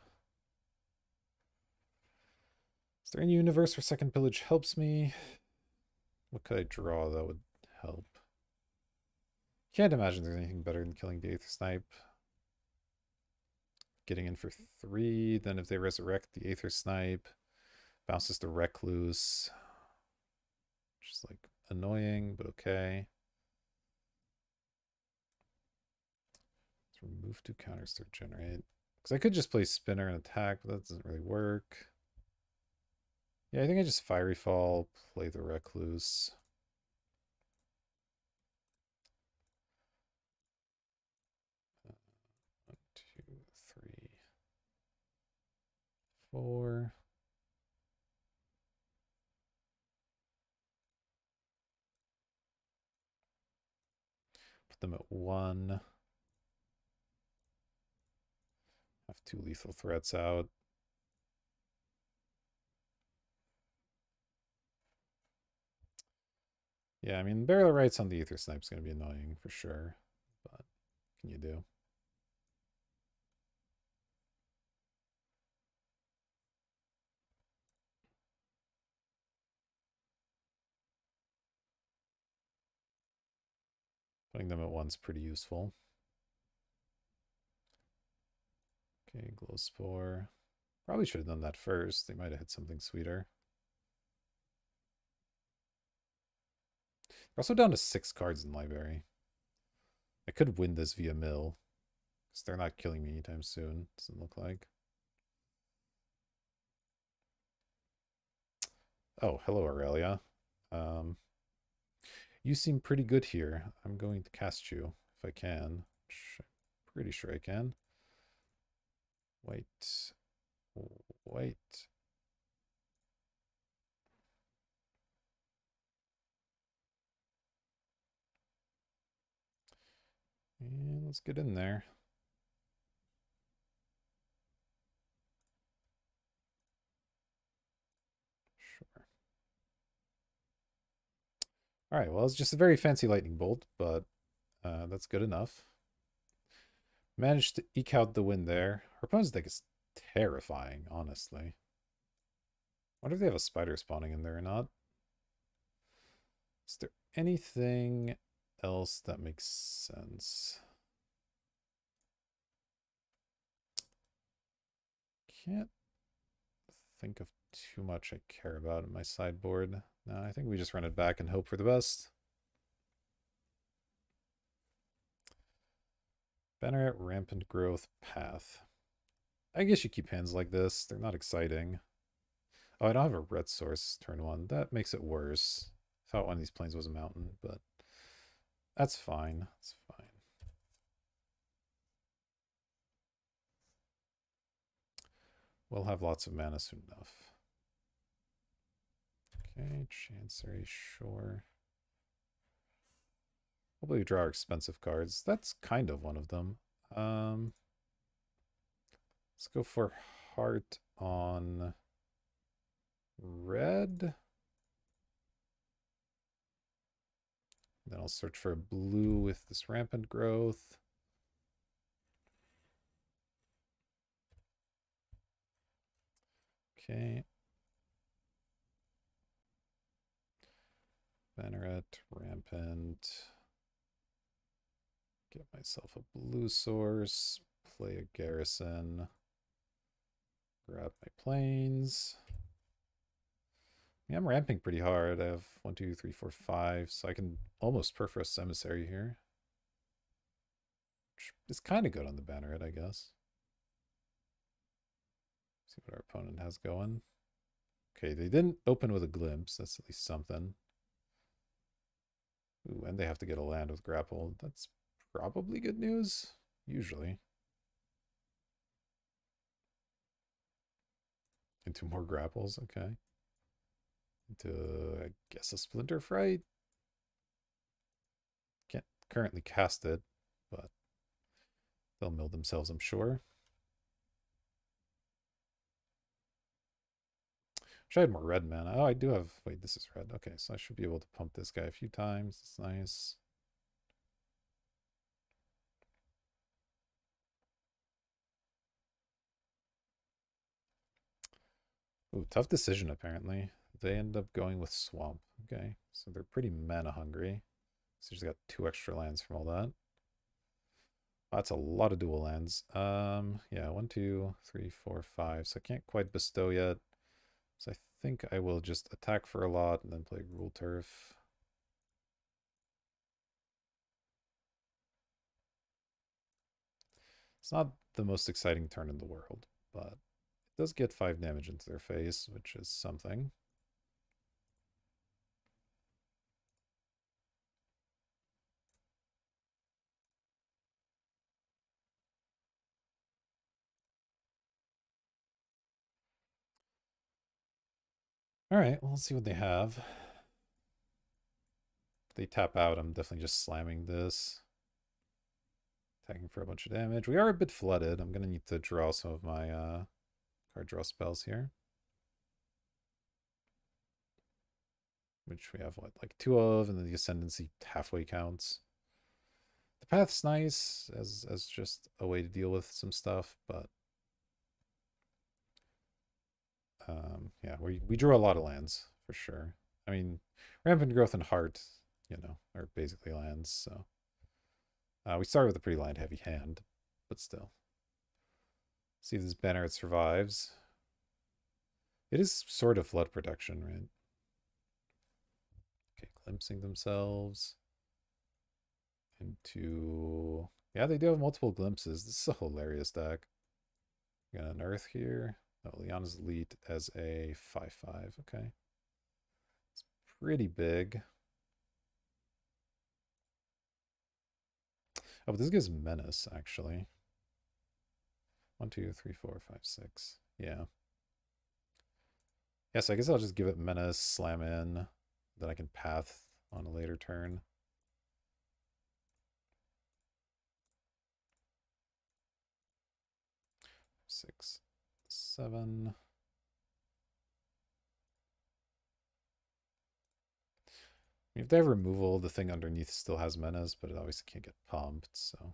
Is there any universe where Second Pillage helps me? What could I draw that would help? Can't imagine there's anything better than killing the Aether Snipe. Getting in for 3, then if they resurrect the Aether Snipe, bounces the Recluse. Just like annoying, but okay. Let's remove 2 counters to regenerate. Because I could just play Spinner and attack, but that doesn't really work. Yeah, I think I just Fiery Fall, play the Recluse. One, two, three, 4. Put them at 1. Have 2 lethal threats out. Yeah, I mean, Burial Rights on the Aether Snipe is going to be annoying for sure. But what can you do? Putting them at 1's pretty useful. Okay, Glow Spore. Probably should have done that first. They might have hit something sweeter. We're also down to 6 cards in library. I could win this via mill. Because they're not killing me anytime soon. Doesn't look like. Oh, hello, Aurelia. You seem pretty good here. I'm going to cast you if I can. Pretty sure I can. Wait. Wait. And let's get in there. Sure. All right, well, it's just a very fancy lightning bolt, but that's good enough. Managed to eke out the win there. Our opponent's deck is terrifying, honestly. Wonder if they have a spider spawning in there or not. Is there anything else that makes sense? Can't think of too much I care about in my sideboard. No, I think we just run it back and hope for the best. Banneret, Rampant Growth, Path. I guess you keep hands like this. They're not exciting. Oh, I don't have a red source turn one. That makes it worse. I thought one of these planes was a mountain, but that's fine. That's fine. We'll have lots of mana soon enough. Okay, Chancery, sure. Probably draw expensive cards. That's kind of one of them. Let's go for Heart on red. Then I'll search for a blue with this Rampant Growth. Okay. Banneret, Rampant. Get myself a blue source. Play a Garrison. Grab my planes. Yeah, I'm ramping pretty hard. I have 1, 2, 3, 4, 5, so I can almost Perforous Emissary here. Which is kind of good on the Banneret, I guess. See what our opponent has going. Okay, they didn't open with a glimpse. That's at least something. Ooh, and they have to get a land with grapple. That's probably good news. Usually. Into more grapples, okay. Into, I guess, a Splinter Fright. Can't currently cast it, but they'll mill themselves, I'm sure. Wish I had more red mana. Oh, I do have... Wait, this is red. Okay, so I should be able to pump this guy a few times. That's nice. Ooh, tough decision, apparently. They end up going with Swamp. Okay, so they're pretty mana hungry. So just got 2 extra lands from all that. That's a lot of dual lands. Yeah, 1, 2, 3, 4, 5. So I can't quite bestow yet. So I think I will just attack for a lot and then play Rule Turf. It's not the most exciting turn in the world, but it does get 5 damage into their face, which is something. All right, well, let's see what they have. If they tap out, I'm definitely just slamming this. Attacking for a bunch of damage. We are a bit flooded. I'm going to need to draw some of my card draw spells here. Which we have, what, like 2 of, and then the Ascendancy halfway counts. The Path's nice as just a way to deal with some stuff, but yeah, we drew a lot of lands for sure. I mean, Rampant Growth and Heart, you know, are basically lands, so we started with a pretty land heavy hand, but still. See if this Banneret survives. It is sort of flood protection, right? Okay, glimpsing themselves into... Yeah, they do have multiple glimpses. This is a hilarious deck. Got an Earth here. Oh, Liana's elite as a 5/5. Okay. It's pretty big. Oh, but this gives menace, actually. 1, 2, 3, 4, 5, 6. Yeah. Yeah, so I guess I'll just give it menace, slam in. Then I can path on a later turn. 6, 7. If they have removal, the thing underneath still has menace, but it obviously can't get pumped, so.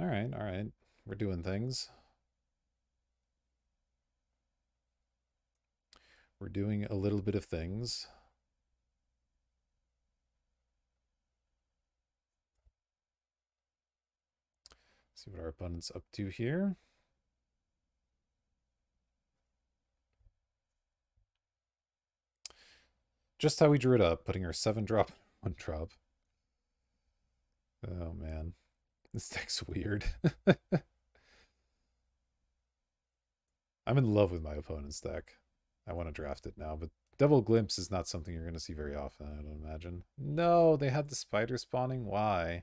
Alright, alright. We're doing things. We're doing a little bit of things. See what our opponent's up to here. Just how we drew it up, putting our 7-drop, 1-drop. Oh man, this deck's weird. I'm in love with my opponent's deck. I want to draft it now, but Double Glimpse is not something you're going to see very often, I don't imagine. No, they had the spider spawning? Why?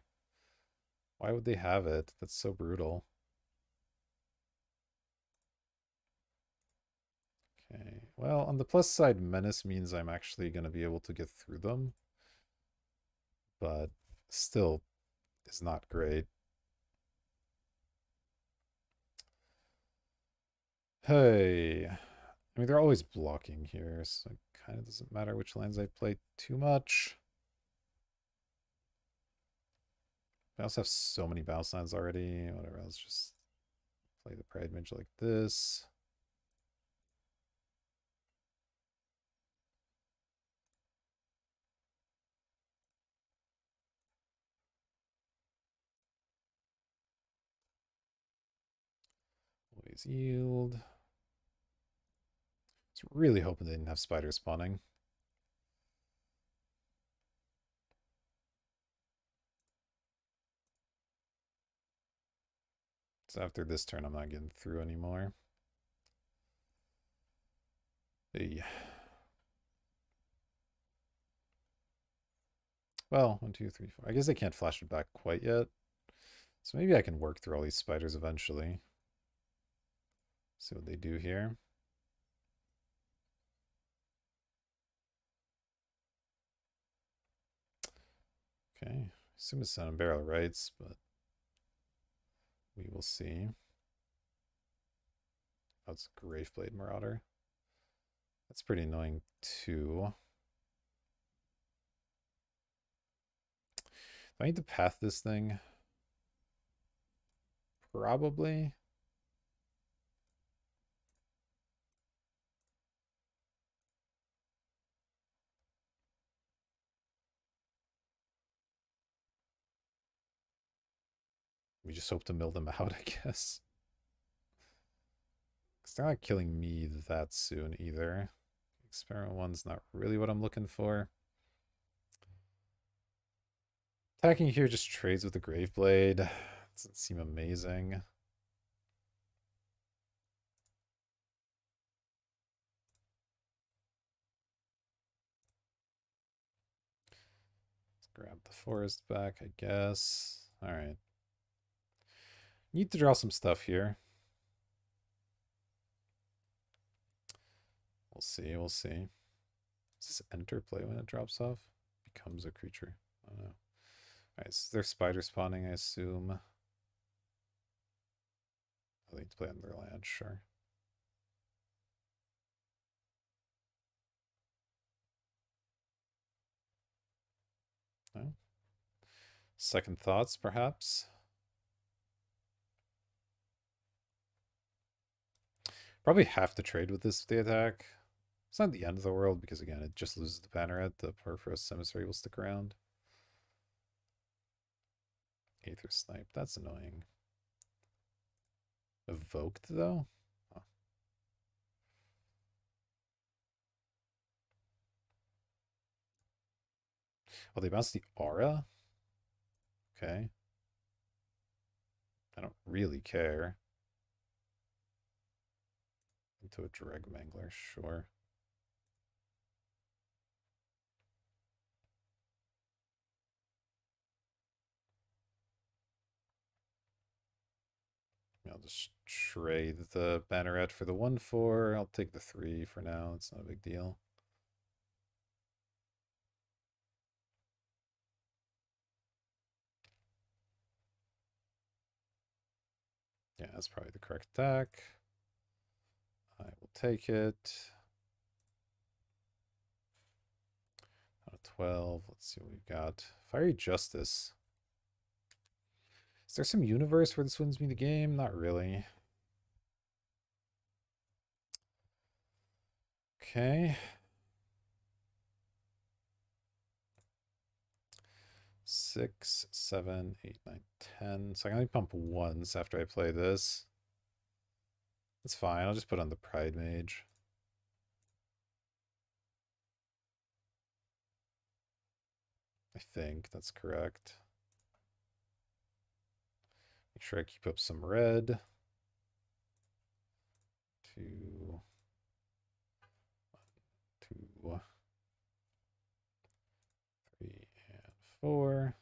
Why would they have it? That's so brutal. Okay, well, on the plus side, Menace means I'm actually going to be able to get through them. But still, is not great. Hey, I mean, they're always blocking here, so it kind of doesn't matter which lands I play too much. I also have so many bounce lands already. Whatever, let's just play the Pride Mage like this. Always yield. I was really hoping they didn't have spiders spawning. So after this turn, I'm not getting through anymore. Hey. Well, 1, 2, 3, 4. I guess I can't flash it back quite yet. So maybe I can work through all these spiders eventually. See what they do here. Okay. I assume it's Sun and Barrel Rights, but we will see. Oh, it's Graveblade Marauder. That's pretty annoying too. Do I need to path this thing? Probably. We just hope to mill them out, I guess. Because they're not killing me that soon either. Experiment 1's not really what I'm looking for. Attacking here just trades with the Graveblade. Doesn't seem amazing. Let's grab the forest back, I guess. Alright. Need to draw some stuff here. We'll see, we'll see. Does this enter play when it drops off? Becomes a creature. I don't know. Alright, so they're spider spawning, I assume. I think to play on their land, sure. No? Second thoughts, perhaps? Probably have to trade with this if they attack. It's not the end of the world because, again, it just loses the Banneret. The Perforos Emissary will stick around. Aether Snipe, that's annoying. Evoked, though? Oh. Oh, they bounced the Aura? Okay. I don't really care. Into a Dreg Mangler, sure. I'll just trade the banneret for the 1/4. I'll take the 3 for now. It's not a big deal. Yeah, that's probably the correct attack. I will take it. On a 12. Let's see what we've got. Fiery Justice. Is there some universe where this wins me the game? Not really. Okay. 6, 7, 8, 9, 10. So I can only pump once after I play this. That's fine. I'll just put on the Pride Mage. I think that's correct. Make sure I keep up some red. 2, 2, 3, and 4.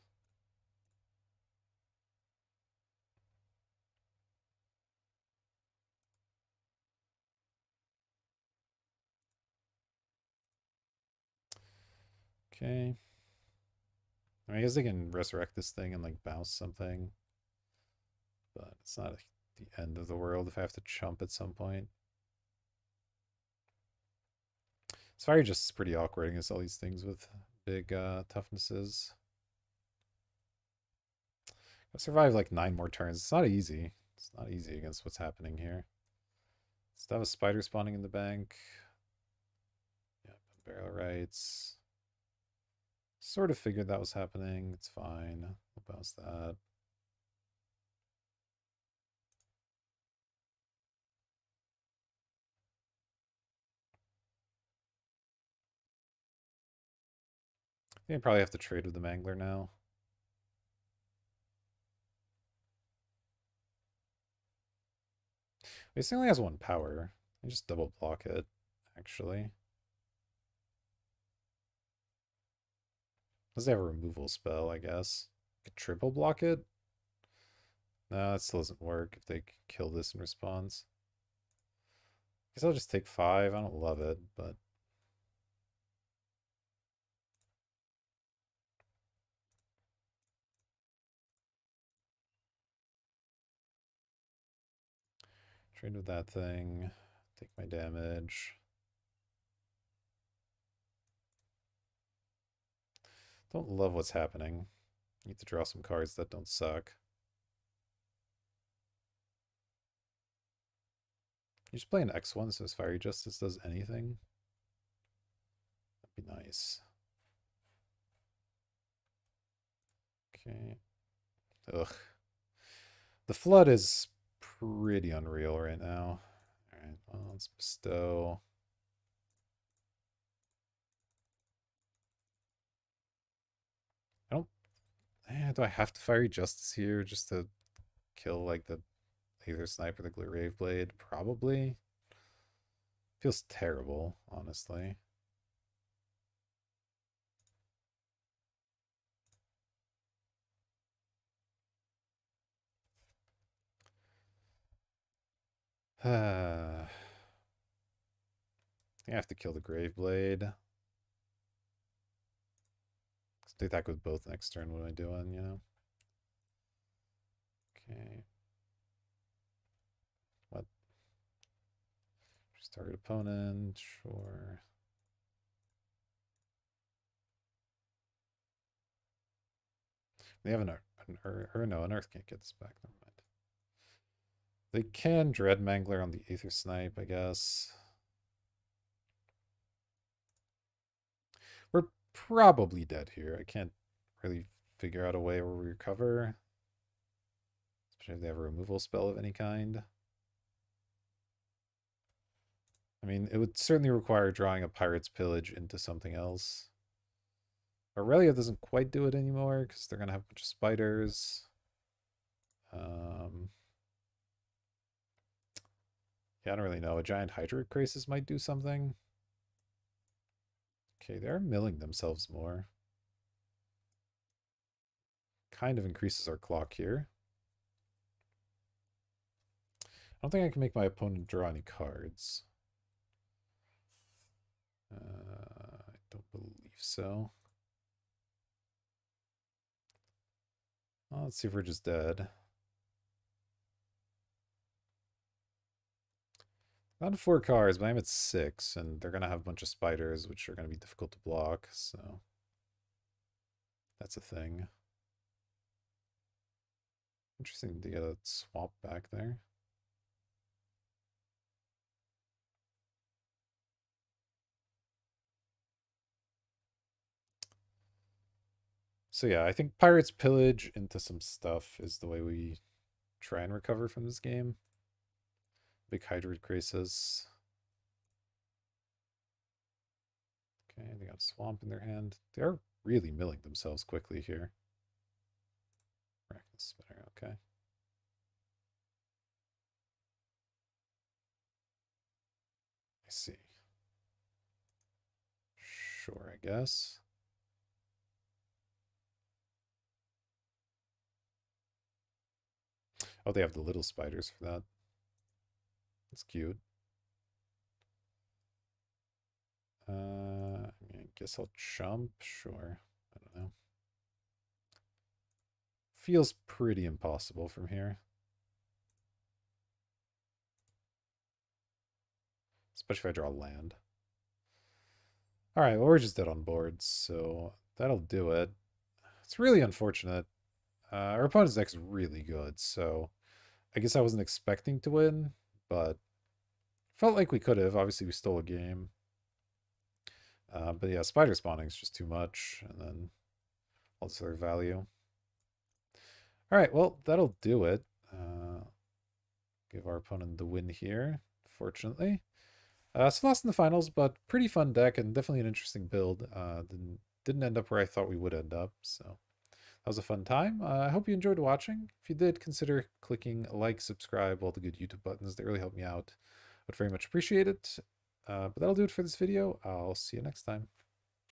Okay. I mean, I guess they can resurrect this thing and like bounce something, but it's not the end of the world if I have to chump at some point. It's fire just pretty awkward against all these things with big toughnesses. I survive like 9 more turns. It's not easy. It's not easy against what's happening here. Still have a spider spawning in the bank. Yeah, barrel rights. Sort of figured that was happening. It's fine. We'll bounce that. I think I probably have to trade with the Mangler now. He only has 1 power. I just double block it, actually. Does he have a removal spell, I guess? Could triple block it? No, that still doesn't work if they kill this in response. Guess I'll just take 5. I don't love it, but trade with that thing. Take my damage. Don't love what's happening. Need to draw some cards that don't suck. You just play an X1 so his Fiery Justice does anything. That'd be nice. Okay. Ugh. The Flood is pretty unreal right now. Alright, well, let's bestow. I don't... do I have to Fiery Justice here just to kill, like, the Aether Sniper, the Glaive Blade? Probably. Feels terrible, honestly. I have to kill the Grave Blade. Let's do attack with both next turn. What am I doing, you know? Okay. What? Just target opponent. Sure. They have an no, an Earth can't get this back. Never mind. They can Dread Mangler on the Aether Snipe, I guess. We're probably dead here. I can't really figure out a way where we recover. Especially if they have a removal spell of any kind. I mean, it would certainly require drawing a Pirate's Pillage into something else. Aurelia doesn't quite do it anymore because they're going to have a bunch of spiders. Yeah, I don't really know. A giant Hydra Crisis might do something. Okay, they're milling themselves more. Kind of increases our clock here. don't think I can make my opponent draw any cards. I don't believe so. Well, let's see if we're just dead. Down to 4 cards, but I'm at 6, and they're going to have a bunch of spiders, which are going to be difficult to block, so that's a thing. Interesting to get a swamp back there. So yeah, I think Pirates pillage into some stuff is the way we try and recover from this game. Big Hydroid Crisis. Okay, they got Swamp in their hand. They are really milling themselves quickly here. Miraculous Spinner, okay. I see. Sure, I guess. Oh, they have the little spiders for that. That's cute. I guess I'll jump. Sure. I don't know. Feels pretty impossible from here. Especially if I draw land. Alright, well, we're just dead on board, so that'll do it. It's really unfortunate. Our opponent's deck's really good, so I guess I wasn't expecting to win, but felt like we could have. Obviously, we stole a game. But yeah, spider spawning is just too much, and then all this other value. Alright, well, that'll do it. Give our opponent the win here, fortunately. So lost in the finals, but pretty fun deck and definitely an interesting build. Didn't end up where I thought we would end up, so that was a fun time. I hope you enjoyed watching. If you did, consider clicking like, subscribe, all the good YouTube buttons. They really help me out. Would very much appreciate it. But that'll do it for this video. I'll see you next time.